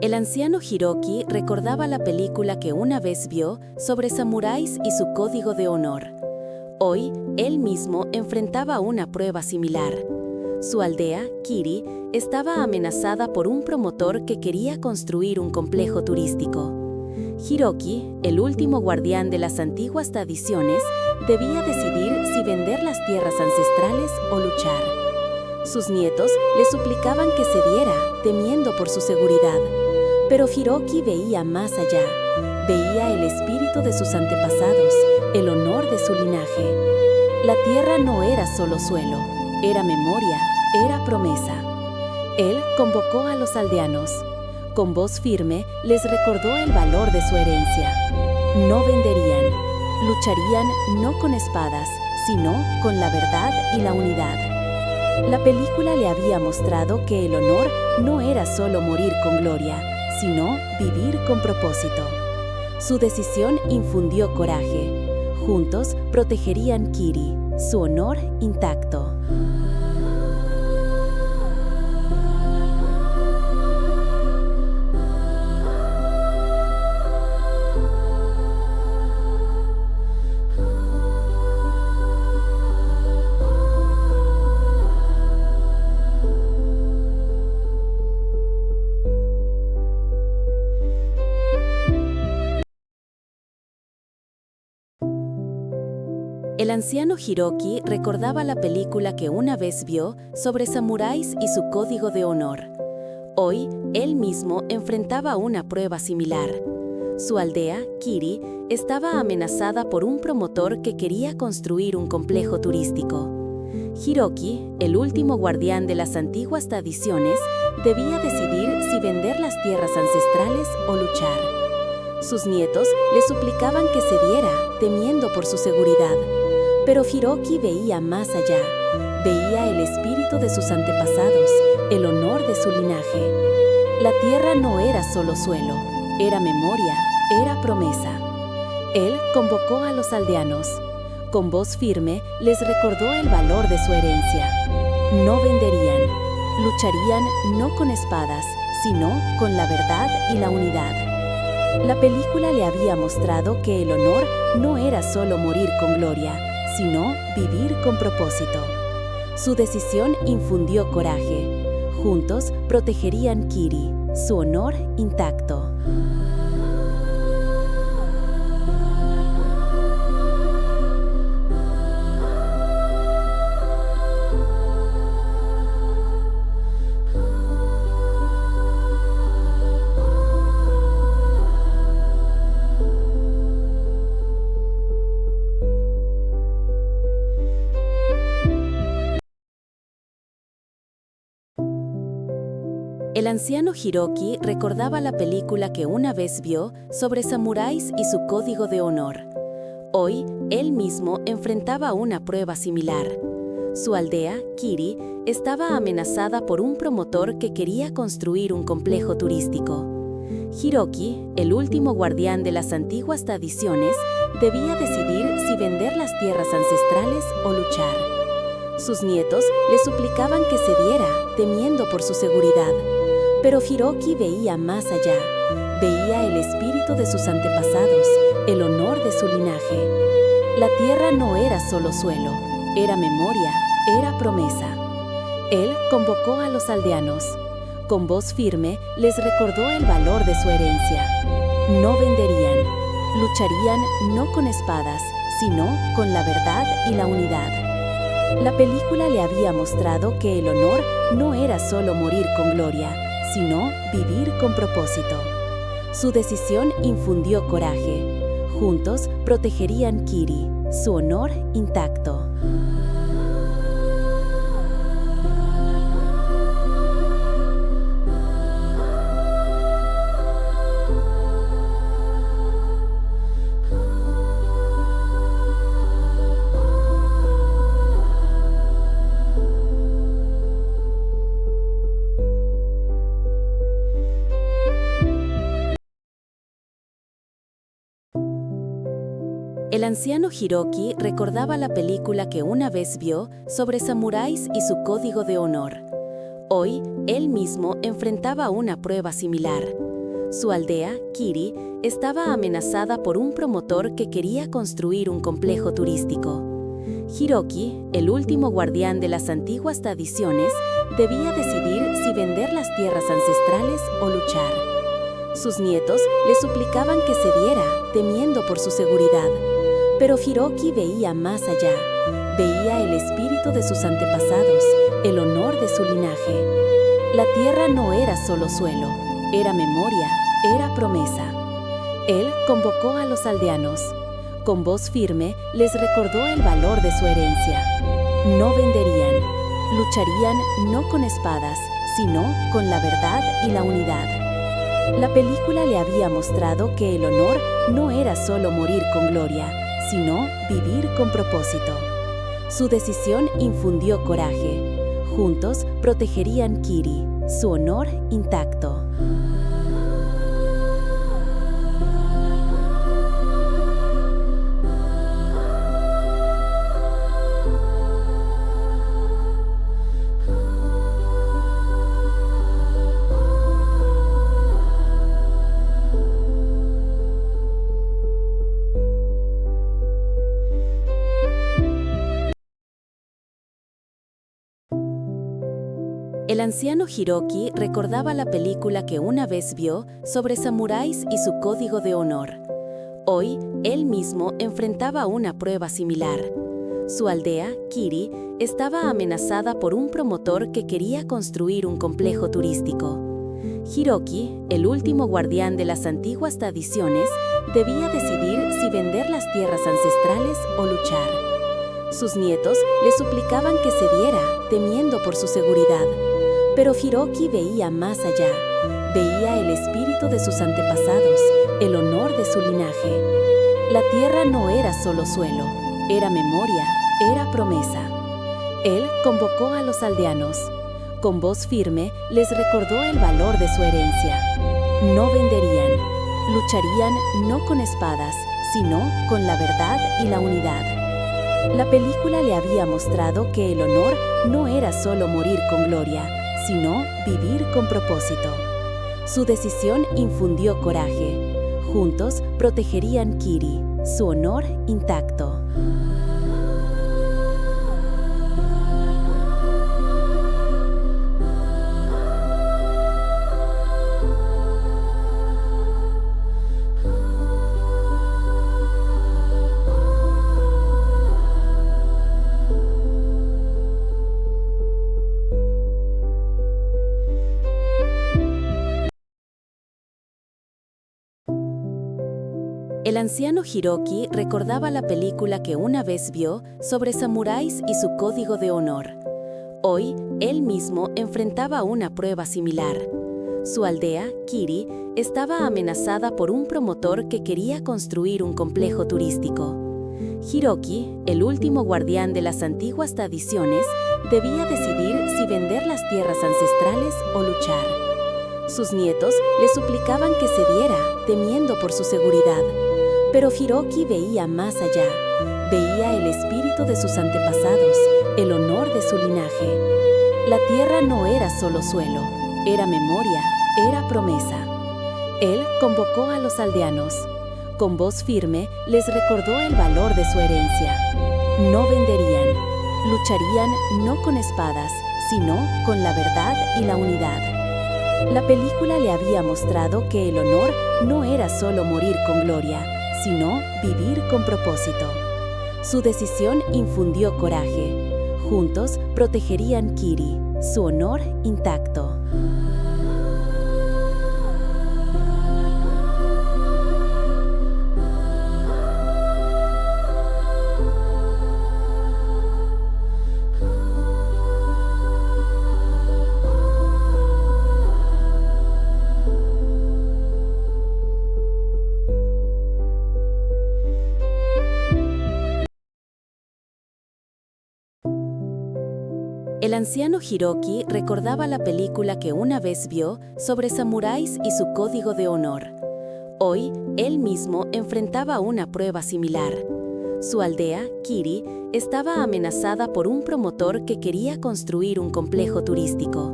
El anciano Hiroki recordaba la película que una vez vio sobre samuráis y su código de honor. Hoy, él mismo enfrentaba una prueba similar. Su aldea, Kiri, estaba amenazada por un promotor que quería construir un complejo turístico. Hiroki, el último guardián de las antiguas tradiciones, debía decidir si vender las tierras ancestrales o luchar. Sus nietos le suplicaban que cediera, temiendo por su seguridad. Pero Hiroki veía más allá. Veía el espíritu de sus antepasados, el honor de su linaje. La tierra no era solo suelo, era memoria, era promesa. Él convocó a los aldeanos. Con voz firme les recordó el valor de su herencia. No venderían, lucharían no con espadas, sino con la verdad y la unidad. La película le había mostrado que el honor no era solo morir con gloria, sino vivir con propósito. Su decisión infundió coraje. Juntos protegerían Kiri, su honor intacto. El anciano Hiroki recordaba la película que una vez vio sobre samuráis y su código de honor. Hoy, él mismo enfrentaba una prueba similar. Su aldea, Kiri, estaba amenazada por un promotor que quería construir un complejo turístico. Hiroki, el último guardián de las antiguas tradiciones, debía decidir si vender las tierras ancestrales o luchar. Sus nietos le suplicaban que cediera, temiendo por su seguridad. Pero Hiroki veía más allá. Veía el espíritu de sus antepasados, el honor de su linaje. La tierra no era solo suelo, era memoria, era promesa. Él convocó a los aldeanos. Con voz firme les recordó el valor de su herencia. No venderían, lucharían no con espadas, sino con la verdad y la unidad. La película le había mostrado que el honor no era solo morir con gloria, sino vivir con propósito. Su decisión infundió coraje. Juntos protegerían Kiri, su honor intacto. El anciano Hiroki recordaba la película que una vez vio sobre samuráis y su código de honor. Hoy, él mismo enfrentaba una prueba similar. Su aldea, Kiri, estaba amenazada por un promotor que quería construir un complejo turístico. Hiroki, el último guardián de las antiguas tradiciones, debía decidir si vender las tierras ancestrales o luchar. Sus nietos le suplicaban que cediera, temiendo por su seguridad. Pero Hiroki veía más allá. Veía el espíritu de sus antepasados, el honor de su linaje. La tierra no era solo suelo, era memoria, era promesa. Él convocó a los aldeanos. Con voz firme les recordó el valor de su herencia. No venderían, lucharían no con espadas, sino con la verdad y la unidad. La película le había mostrado que el honor no era solo morir con gloria, sino vivir con propósito. Su decisión infundió coraje. Juntos protegerían Kiri, su honor intacto. El anciano Hiroki recordaba la película que una vez vio sobre samuráis y su código de honor. Hoy, él mismo enfrentaba una prueba similar. Su aldea, Kiri, estaba amenazada por un promotor que quería construir un complejo turístico. Hiroki, el último guardián de las antiguas tradiciones, debía decidir si vender las tierras ancestrales o luchar. Sus nietos le suplicaban que cediera, temiendo por su seguridad. Pero Hiroki veía más allá. Veía el espíritu de sus antepasados, el honor de su linaje. La tierra no era solo suelo, era memoria, era promesa. Él convocó a los aldeanos. Con voz firme les recordó el valor de su herencia. No venderían, lucharían no con espadas, sino con la verdad y la unidad. La película le había mostrado que el honor no era solo morir con gloria, sino vivir con propósito. Su decisión infundió coraje. Juntos protegerían Kiri, su honor intacto. El anciano Hiroki recordaba la película que una vez vio sobre samuráis y su código de honor. Hoy, él mismo enfrentaba una prueba similar. Su aldea, Kiri, estaba amenazada por un promotor que quería construir un complejo turístico. Hiroki, el último guardián de las antiguas tradiciones, debía decidir si vender las tierras ancestrales o luchar. Sus nietos le suplicaban que cediera, temiendo por su seguridad. Pero Hiroki veía más allá. Veía el espíritu de sus antepasados, el honor de su linaje. La tierra no era solo suelo, era memoria, era promesa. Él convocó a los aldeanos. Con voz firme les recordó el valor de su herencia. No venderían, lucharían no con espadas, sino con la verdad y la unidad. La película le había mostrado que el honor no era solo morir con gloria, sino vivir con propósito. Su decisión infundió coraje. Juntos protegerían Kiri, su honor intacto. El anciano Hiroki recordaba la película que una vez vio sobre samuráis y su código de honor. Hoy, él mismo enfrentaba una prueba similar. Su aldea, Kiri, estaba amenazada por un promotor que quería construir un complejo turístico. Hiroki, el último guardián de las antiguas tradiciones, debía decidir si vender las tierras ancestrales o luchar. Sus nietos le suplicaban que cediera, temiendo por su seguridad. Pero Hiroki veía más allá. Veía el espíritu de sus antepasados, el honor de su linaje. La tierra no era solo suelo, era memoria, era promesa. Él convocó a los aldeanos. Con voz firme les recordó el valor de su herencia. No venderían, lucharían no con espadas, sino con la verdad y la unidad. La película le había mostrado que el honor no era solo morir con gloria, sino vivir con propósito. Su decisión infundió coraje. Juntos protegerían Kiri, su honor intacto. El anciano Hiroki recordaba la película que una vez vio sobre samuráis y su código de honor. Hoy, él mismo enfrentaba una prueba similar. Su aldea, Kiri, estaba amenazada por un promotor que quería construir un complejo turístico.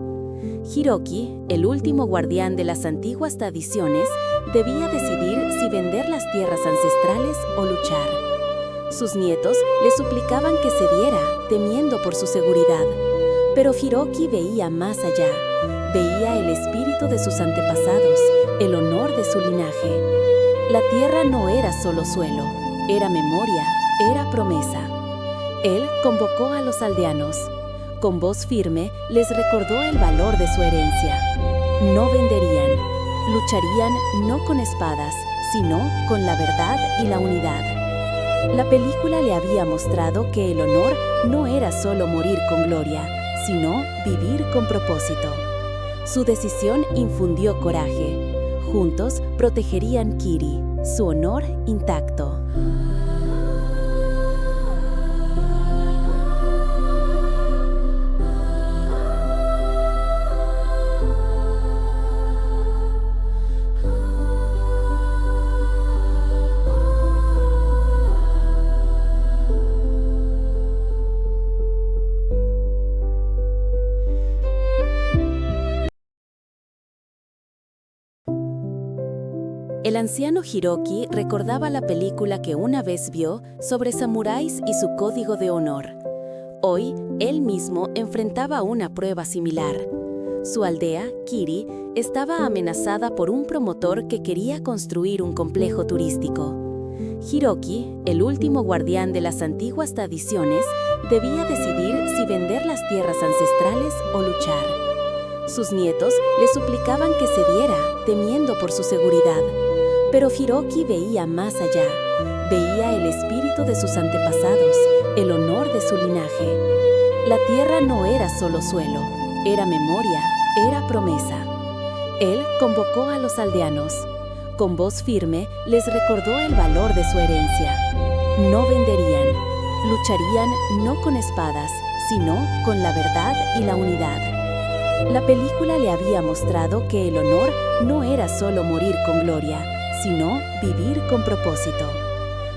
Hiroki, el último guardián de las antiguas tradiciones, debía decidir si vender las tierras ancestrales o luchar. Sus nietos le suplicaban que cediera, temiendo por su seguridad. Pero Hiroki veía más allá. Veía el espíritu de sus antepasados, el honor de su linaje. La tierra no era solo suelo, era memoria, era promesa. Él convocó a los aldeanos. Con voz firme les recordó el valor de su herencia. No venderían, lucharían no con espadas, sino con la verdad y la unidad. La película le había mostrado que el honor no era solo morir con gloria, sino vivir con propósito. Su decisión infundió coraje. Juntos protegerían Kiri, su honor intacto. El anciano Hiroki recordaba la película que una vez vio sobre samuráis y su código de honor. Hoy, él mismo enfrentaba una prueba similar. Su aldea, Kiri, estaba amenazada por un promotor que quería construir un complejo turístico. Hiroki, el último guardián de las antiguas tradiciones, debía decidir si vender las tierras ancestrales o luchar. Sus nietos le suplicaban que cediera, temiendo por su seguridad. Pero Hiroki veía más allá. Veía el espíritu de sus antepasados, el honor de su linaje. La tierra no era solo suelo, era memoria, era promesa. Él convocó a los aldeanos. Con voz firme les recordó el valor de su herencia. No venderían, lucharían no con espadas, sino con la verdad y la unidad. La película le había mostrado que el honor no era solo morir con gloria, sino vivir con propósito.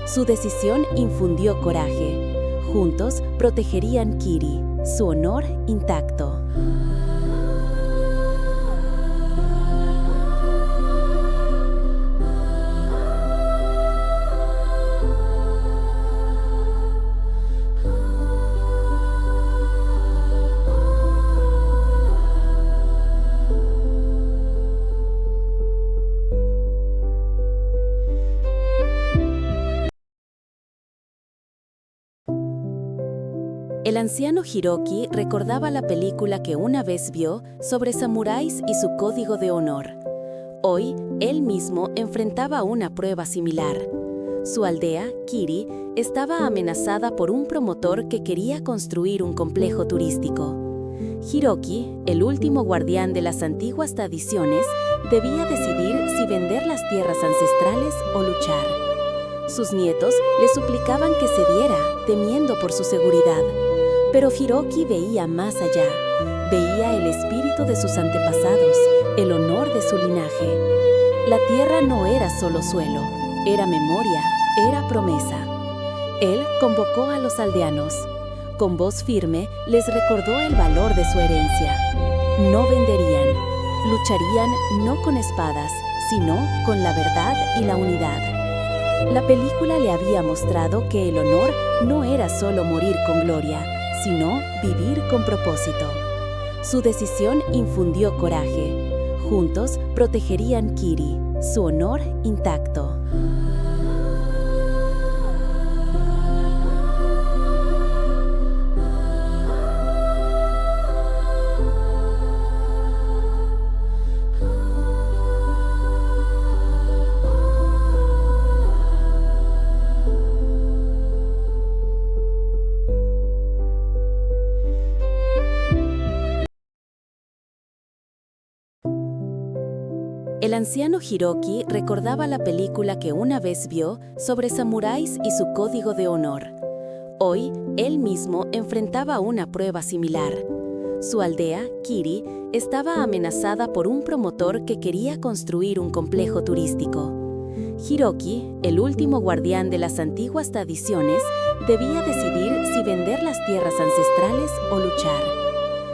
Su decisión infundió coraje. Juntos protegerían Kiri, su honor intacto. El anciano Hiroki recordaba la película que una vez vio sobre samuráis y su código de honor. Hoy, él mismo enfrentaba una prueba similar. Su aldea, Kiri, estaba amenazada por un promotor que quería construir un complejo turístico. Hiroki, el último guardián de las antiguas tradiciones, debía decidir si vender las tierras ancestrales o luchar. Sus nietos le suplicaban que cediera, temiendo por su seguridad. Pero Hiroki veía más allá. Veía el espíritu de sus antepasados, el honor de su linaje. La tierra no era solo suelo, era memoria, era promesa. Él convocó a los aldeanos. Con voz firme les recordó el valor de su herencia. No venderían, lucharían no con espadas, sino con la verdad y la unidad. La película le había mostrado que el honor no era solo morir con gloria, sino vivir con propósito. Su decisión infundió coraje. Juntos protegerían Kiri, su honor intacto. El anciano Hiroki recordaba la película que una vez vio sobre samuráis y su código de honor. Hoy, él mismo enfrentaba una prueba similar. Su aldea, Kiri, estaba amenazada por un promotor que quería construir un complejo turístico. Hiroki, el último guardián de las antiguas tradiciones, debía decidir si vender las tierras ancestrales o luchar.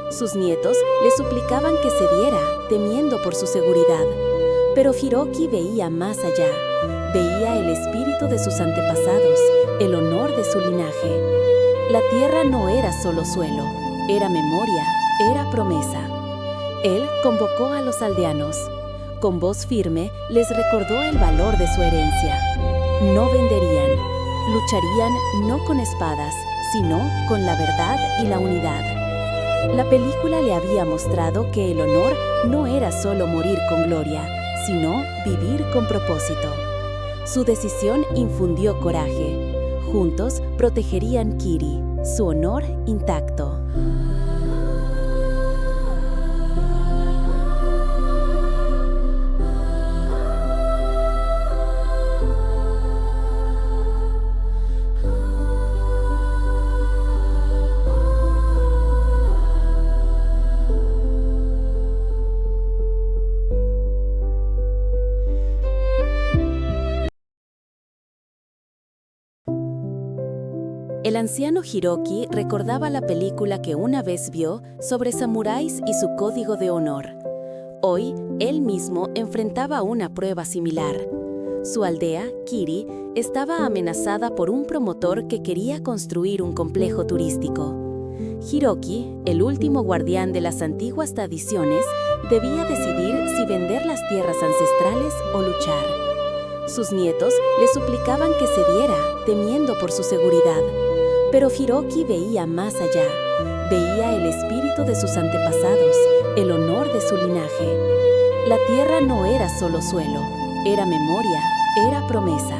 Sus nietos le suplicaban que cediera, temiendo por su seguridad. Pero Hiroki veía más allá. Veía el espíritu de sus antepasados, el honor de su linaje. La tierra no era solo suelo, era memoria, era promesa. Él convocó a los aldeanos. Con voz firme les recordó el valor de su herencia. No venderían, lucharían no con espadas, sino con la verdad y la unidad. La película le había mostrado que el honor no era solo morir con gloria, sino vivir con propósito. Su decisión infundió coraje. Juntos protegerían Kiri, su honor intacto. El anciano Hiroki recordaba la película que una vez vio sobre samuráis y su código de honor. Hoy, él mismo enfrentaba una prueba similar. Su aldea, Kiri, estaba amenazada por un promotor que quería construir un complejo turístico. Hiroki, el último guardián de las antiguas tradiciones, debía decidir si vender las tierras ancestrales o luchar. Sus nietos le suplicaban que cediera, temiendo por su seguridad. Pero Hiroki veía más allá. Veía el espíritu de sus antepasados, el honor de su linaje. La tierra no era solo suelo, era memoria, era promesa.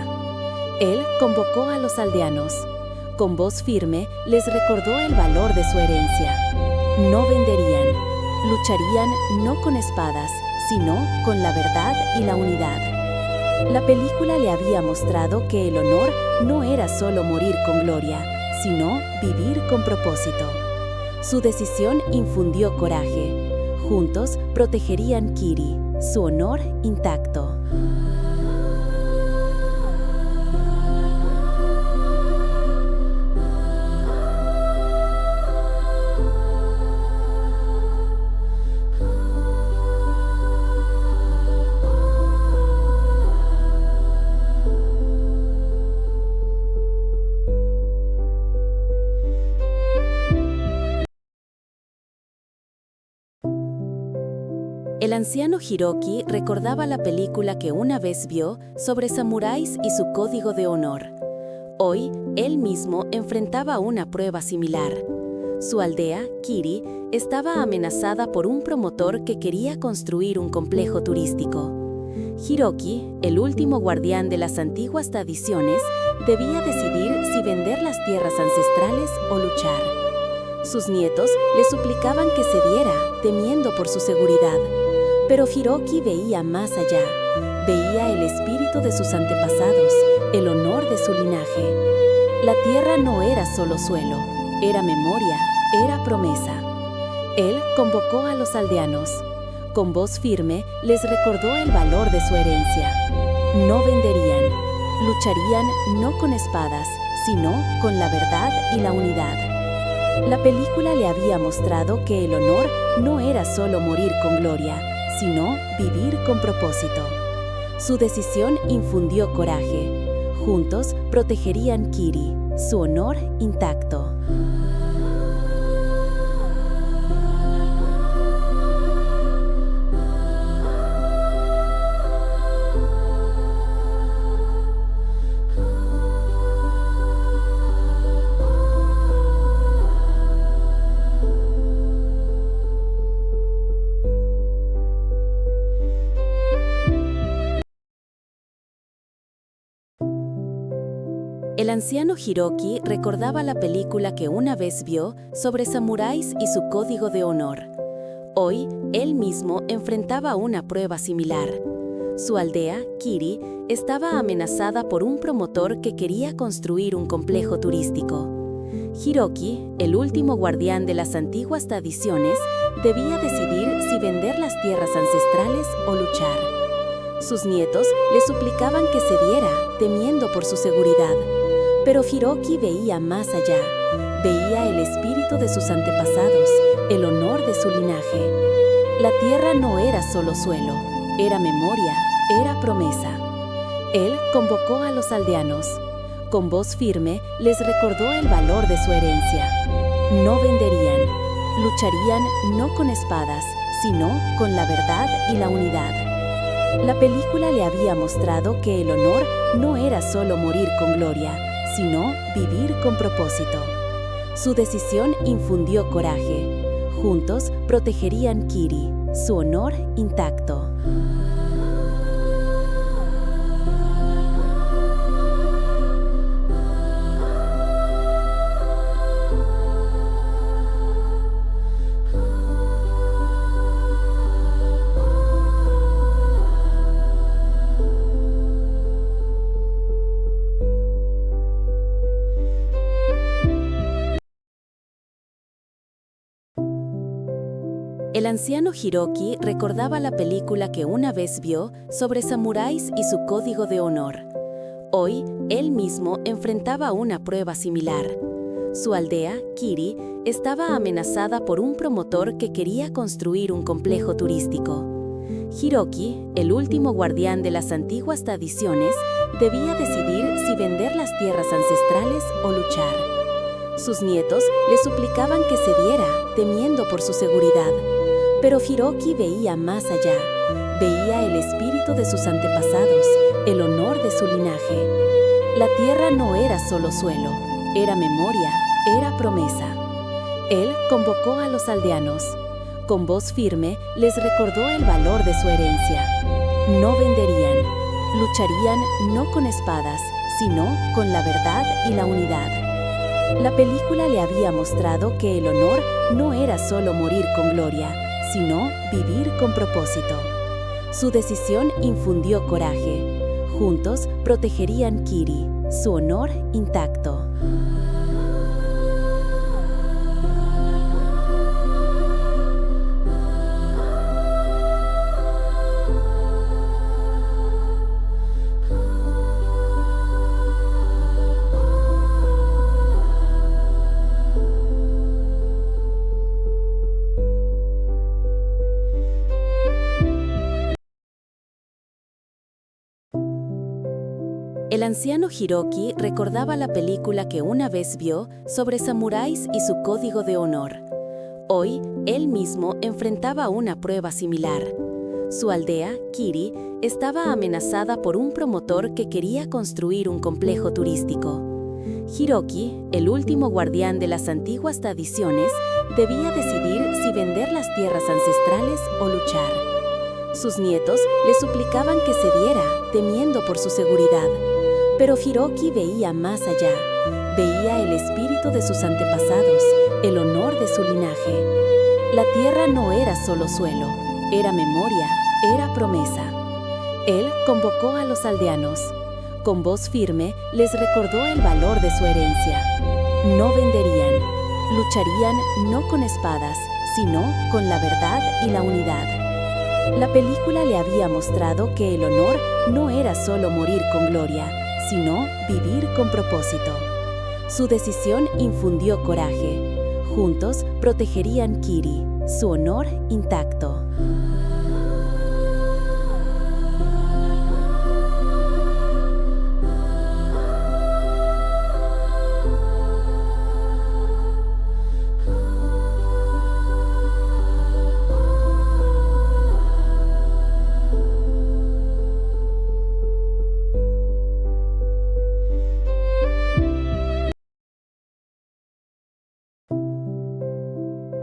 Él convocó a los aldeanos. Con voz firme les recordó el valor de su herencia. No venderían, lucharían no con espadas, sino con la verdad y la unidad. La película le había mostrado que el honor no era solo morir con gloria, sino vivir con propósito. Su decisión infundió coraje. Juntos protegerían Kiri, su honor intacto. El anciano Hiroki recordaba la película que una vez vio sobre samuráis y su código de honor. Hoy, él mismo enfrentaba una prueba similar. Su aldea, Kiri, estaba amenazada por un promotor que quería construir un complejo turístico. Hiroki, el último guardián de las antiguas tradiciones, debía decidir si vender las tierras ancestrales o luchar. Sus nietos le suplicaban que cediera, temiendo por su seguridad. Pero Hiroki veía más allá. Veía el espíritu de sus antepasados, el honor de su linaje. La tierra no era solo suelo, era memoria, era promesa. Él convocó a los aldeanos. Con voz firme les recordó el valor de su herencia. No venderían, lucharían no con espadas, sino con la verdad y la unidad. La película le había mostrado que el honor no era solo morir con gloria, sino vivir con propósito. Su decisión infundió coraje. Juntos protegerían Kiri, su honor intacto. El anciano Hiroki recordaba la película que una vez vio sobre samuráis y su código de honor. Hoy, él mismo enfrentaba una prueba similar. Su aldea, Kiri, estaba amenazada por un promotor que quería construir un complejo turístico. Hiroki, el último guardián de las antiguas tradiciones, debía decidir si vender las tierras ancestrales o luchar. Sus nietos le suplicaban que cediera, temiendo por su seguridad. Pero Hiroki veía más allá. Veía el espíritu de sus antepasados, el honor de su linaje. La tierra no era solo suelo, era memoria, era promesa. Él convocó a los aldeanos. Con voz firme les recordó el valor de su herencia. No venderían, lucharían no con espadas, sino con la verdad y la unidad. La película le había mostrado que el honor no era solo morir con gloria, sino vivir con propósito. Su decisión infundió coraje. Juntos protegerían Kiri, su honor intacto. El anciano Hiroki recordaba la película que una vez vio sobre samuráis y su código de honor. Hoy, él mismo enfrentaba una prueba similar. Su aldea, Kiri, estaba amenazada por un promotor que quería construir un complejo turístico. Hiroki, el último guardián de las antiguas tradiciones, debía decidir si vender las tierras ancestrales o luchar. Sus nietos le suplicaban que cediera, temiendo por su seguridad. Pero Hiroki veía más allá. Veía el espíritu de sus antepasados, el honor de su linaje. La tierra no era solo suelo, era memoria, era promesa. Él convocó a los aldeanos. Con voz firme les recordó el valor de su herencia. No venderían, lucharían no con espadas, sino con la verdad y la unidad. La película le había mostrado que el honor no era solo morir con gloria, sino vivir con propósito. Su decisión infundió coraje. Juntos protegerían Kiri, su honor intacto. El anciano Hiroki recordaba la película que una vez vio sobre samuráis y su código de honor. Hoy, él mismo enfrentaba una prueba similar. Su aldea, Kiri, estaba amenazada por un promotor que quería construir un complejo turístico. Hiroki, el último guardián de las antiguas tradiciones, debía decidir si vender las tierras ancestrales o luchar. Sus nietos le suplicaban que cediera, temiendo por su seguridad. Pero Hiroki veía más allá. Veía el espíritu de sus antepasados, el honor de su linaje. La tierra no era solo suelo, era memoria, era promesa. Él convocó a los aldeanos. Con voz firme les recordó el valor de su herencia. No venderían, lucharían no con espadas, sino con la verdad y la unidad. La película le había mostrado que el honor no era solo morir con gloria, sino vivir con propósito. Su decisión infundió coraje. Juntos protegerían Kiri, su honor intacto.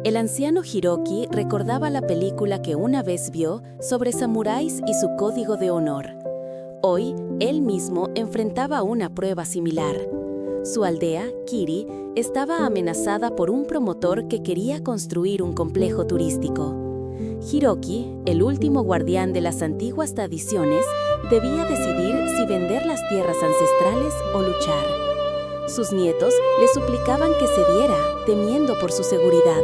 El anciano Hiroki recordaba la película que una vez vio sobre samuráis y su código de honor. Hoy, él mismo enfrentaba una prueba similar. Su aldea, Kiri, estaba amenazada por un promotor que quería construir un complejo turístico. Hiroki, el último guardián de las antiguas tradiciones, debía decidir si vender las tierras ancestrales o luchar. Sus nietos le suplicaban que cediera, temiendo por su seguridad.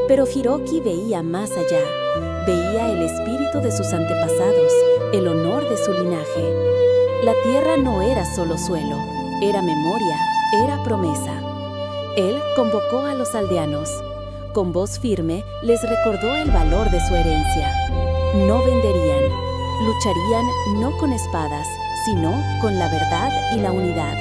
Pero Hiroki veía más allá. Veía el espíritu de sus antepasados, el honor de su linaje. La tierra no era solo suelo, era memoria, era promesa. Él convocó a los aldeanos. Con voz firme les recordó el valor de su herencia. No venderían, lucharían no con espadas, sino con la verdad y la unidad.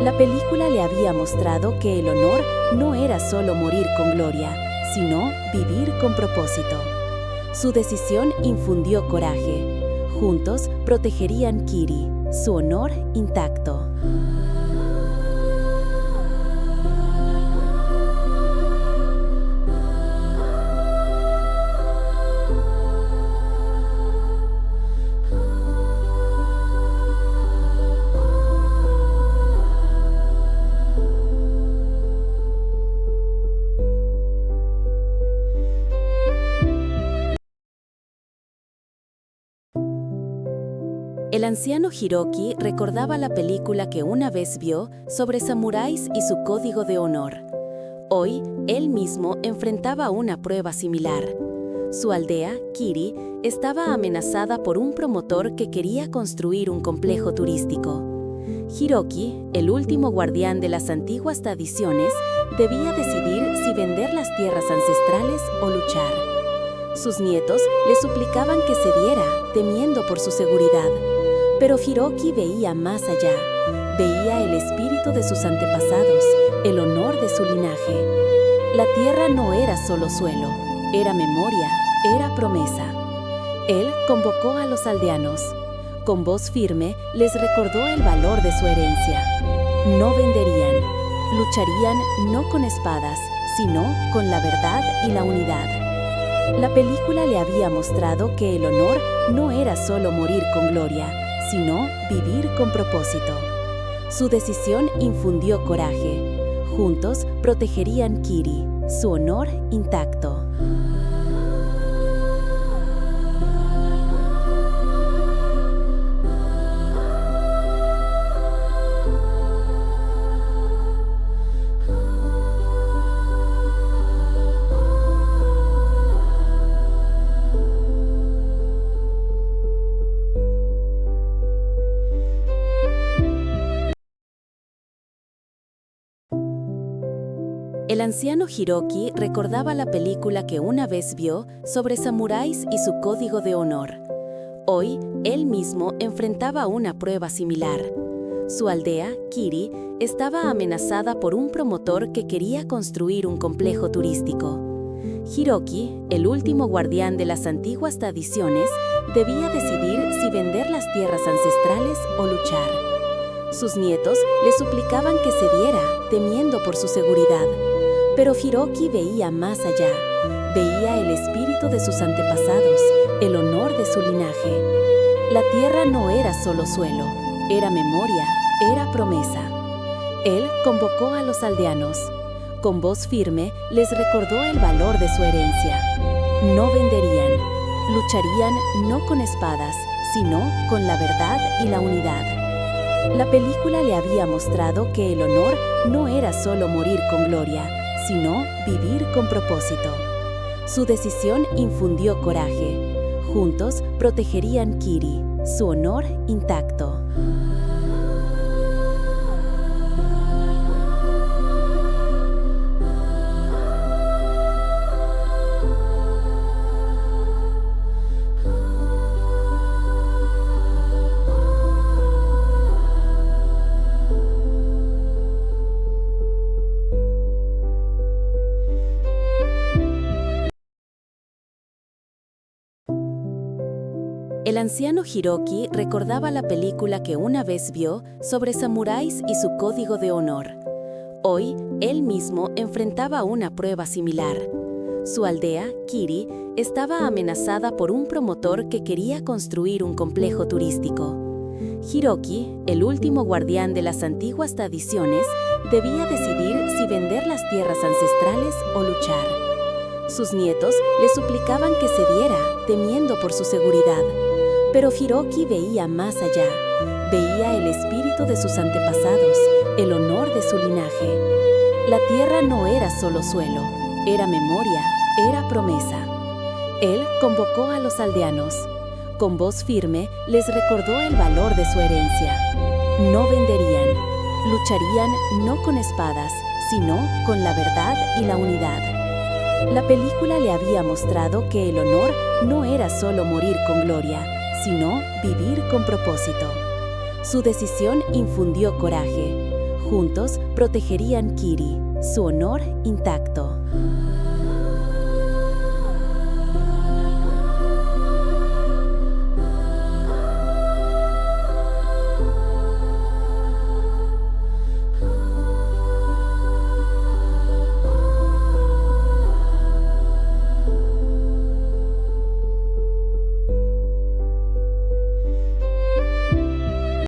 La película le había mostrado que el honor no era solo morir con gloria, sino vivir con propósito. Su decisión infundió coraje. Juntos protegerían Kiri, su honor intacto. El anciano Hiroki recordaba la película que una vez vio sobre samuráis y su código de honor. Hoy, él mismo enfrentaba una prueba similar. Su aldea, Kiri, estaba amenazada por un promotor que quería construir un complejo turístico. Hiroki, el último guardián de las antiguas tradiciones, debía decidir si vender las tierras ancestrales o luchar. Sus nietos le suplicaban que cediera, temiendo por su seguridad. Pero Hiroki veía más allá. Veía el espíritu de sus antepasados, el honor de su linaje. La tierra no era solo suelo, era memoria, era promesa. Él convocó a los aldeanos. Con voz firme les recordó el valor de su herencia. No venderían, lucharían no con espadas, sino con la verdad y la unidad. La película le había mostrado que el honor no era solo morir con gloria, sino vivir con propósito. Su decisión infundió coraje. Juntos protegerían Kiri, su honor intacto. El anciano Hiroki recordaba la película que una vez vio sobre samuráis y su código de honor. Hoy, él mismo enfrentaba una prueba similar. Su aldea, Kiri, estaba amenazada por un promotor que quería construir un complejo turístico. Hiroki, el último guardián de las antiguas tradiciones, debía decidir si vender las tierras ancestrales o luchar. Sus nietos le suplicaban que cediera, temiendo por su seguridad. Pero Hiroki veía más allá. Veía el espíritu de sus antepasados, el honor de su linaje. La tierra no era solo suelo, era memoria, era promesa. Él convocó a los aldeanos. Con voz firme les recordó el valor de su herencia. No venderían, lucharían no con espadas, sino con la verdad y la unidad. La película le había mostrado que el honor no era solo morir con gloria, sino vivir con propósito. Su decisión infundió coraje. Juntos protegerían Kiri, su honor intacto. El anciano Hiroki recordaba la película que una vez vio sobre samuráis y su código de honor. Hoy, él mismo enfrentaba una prueba similar. Su aldea, Kiri, estaba amenazada por un promotor que quería construir un complejo turístico. Hiroki, el último guardián de las antiguas tradiciones, debía decidir si vender las tierras ancestrales o luchar. Sus nietos le suplicaban que cediera, temiendo por su seguridad. Pero Hiroki veía más allá. Veía el espíritu de sus antepasados, el honor de su linaje. La tierra no era solo suelo, era memoria, era promesa. Él convocó a los aldeanos. Con voz firme les recordó el valor de su herencia. No venderían, lucharían no con espadas, sino con la verdad y la unidad. La película le había mostrado que el honor no era solo morir con gloria, sino vivir con propósito. Su decisión infundió coraje. Juntos protegerían Kiri, su honor intacto.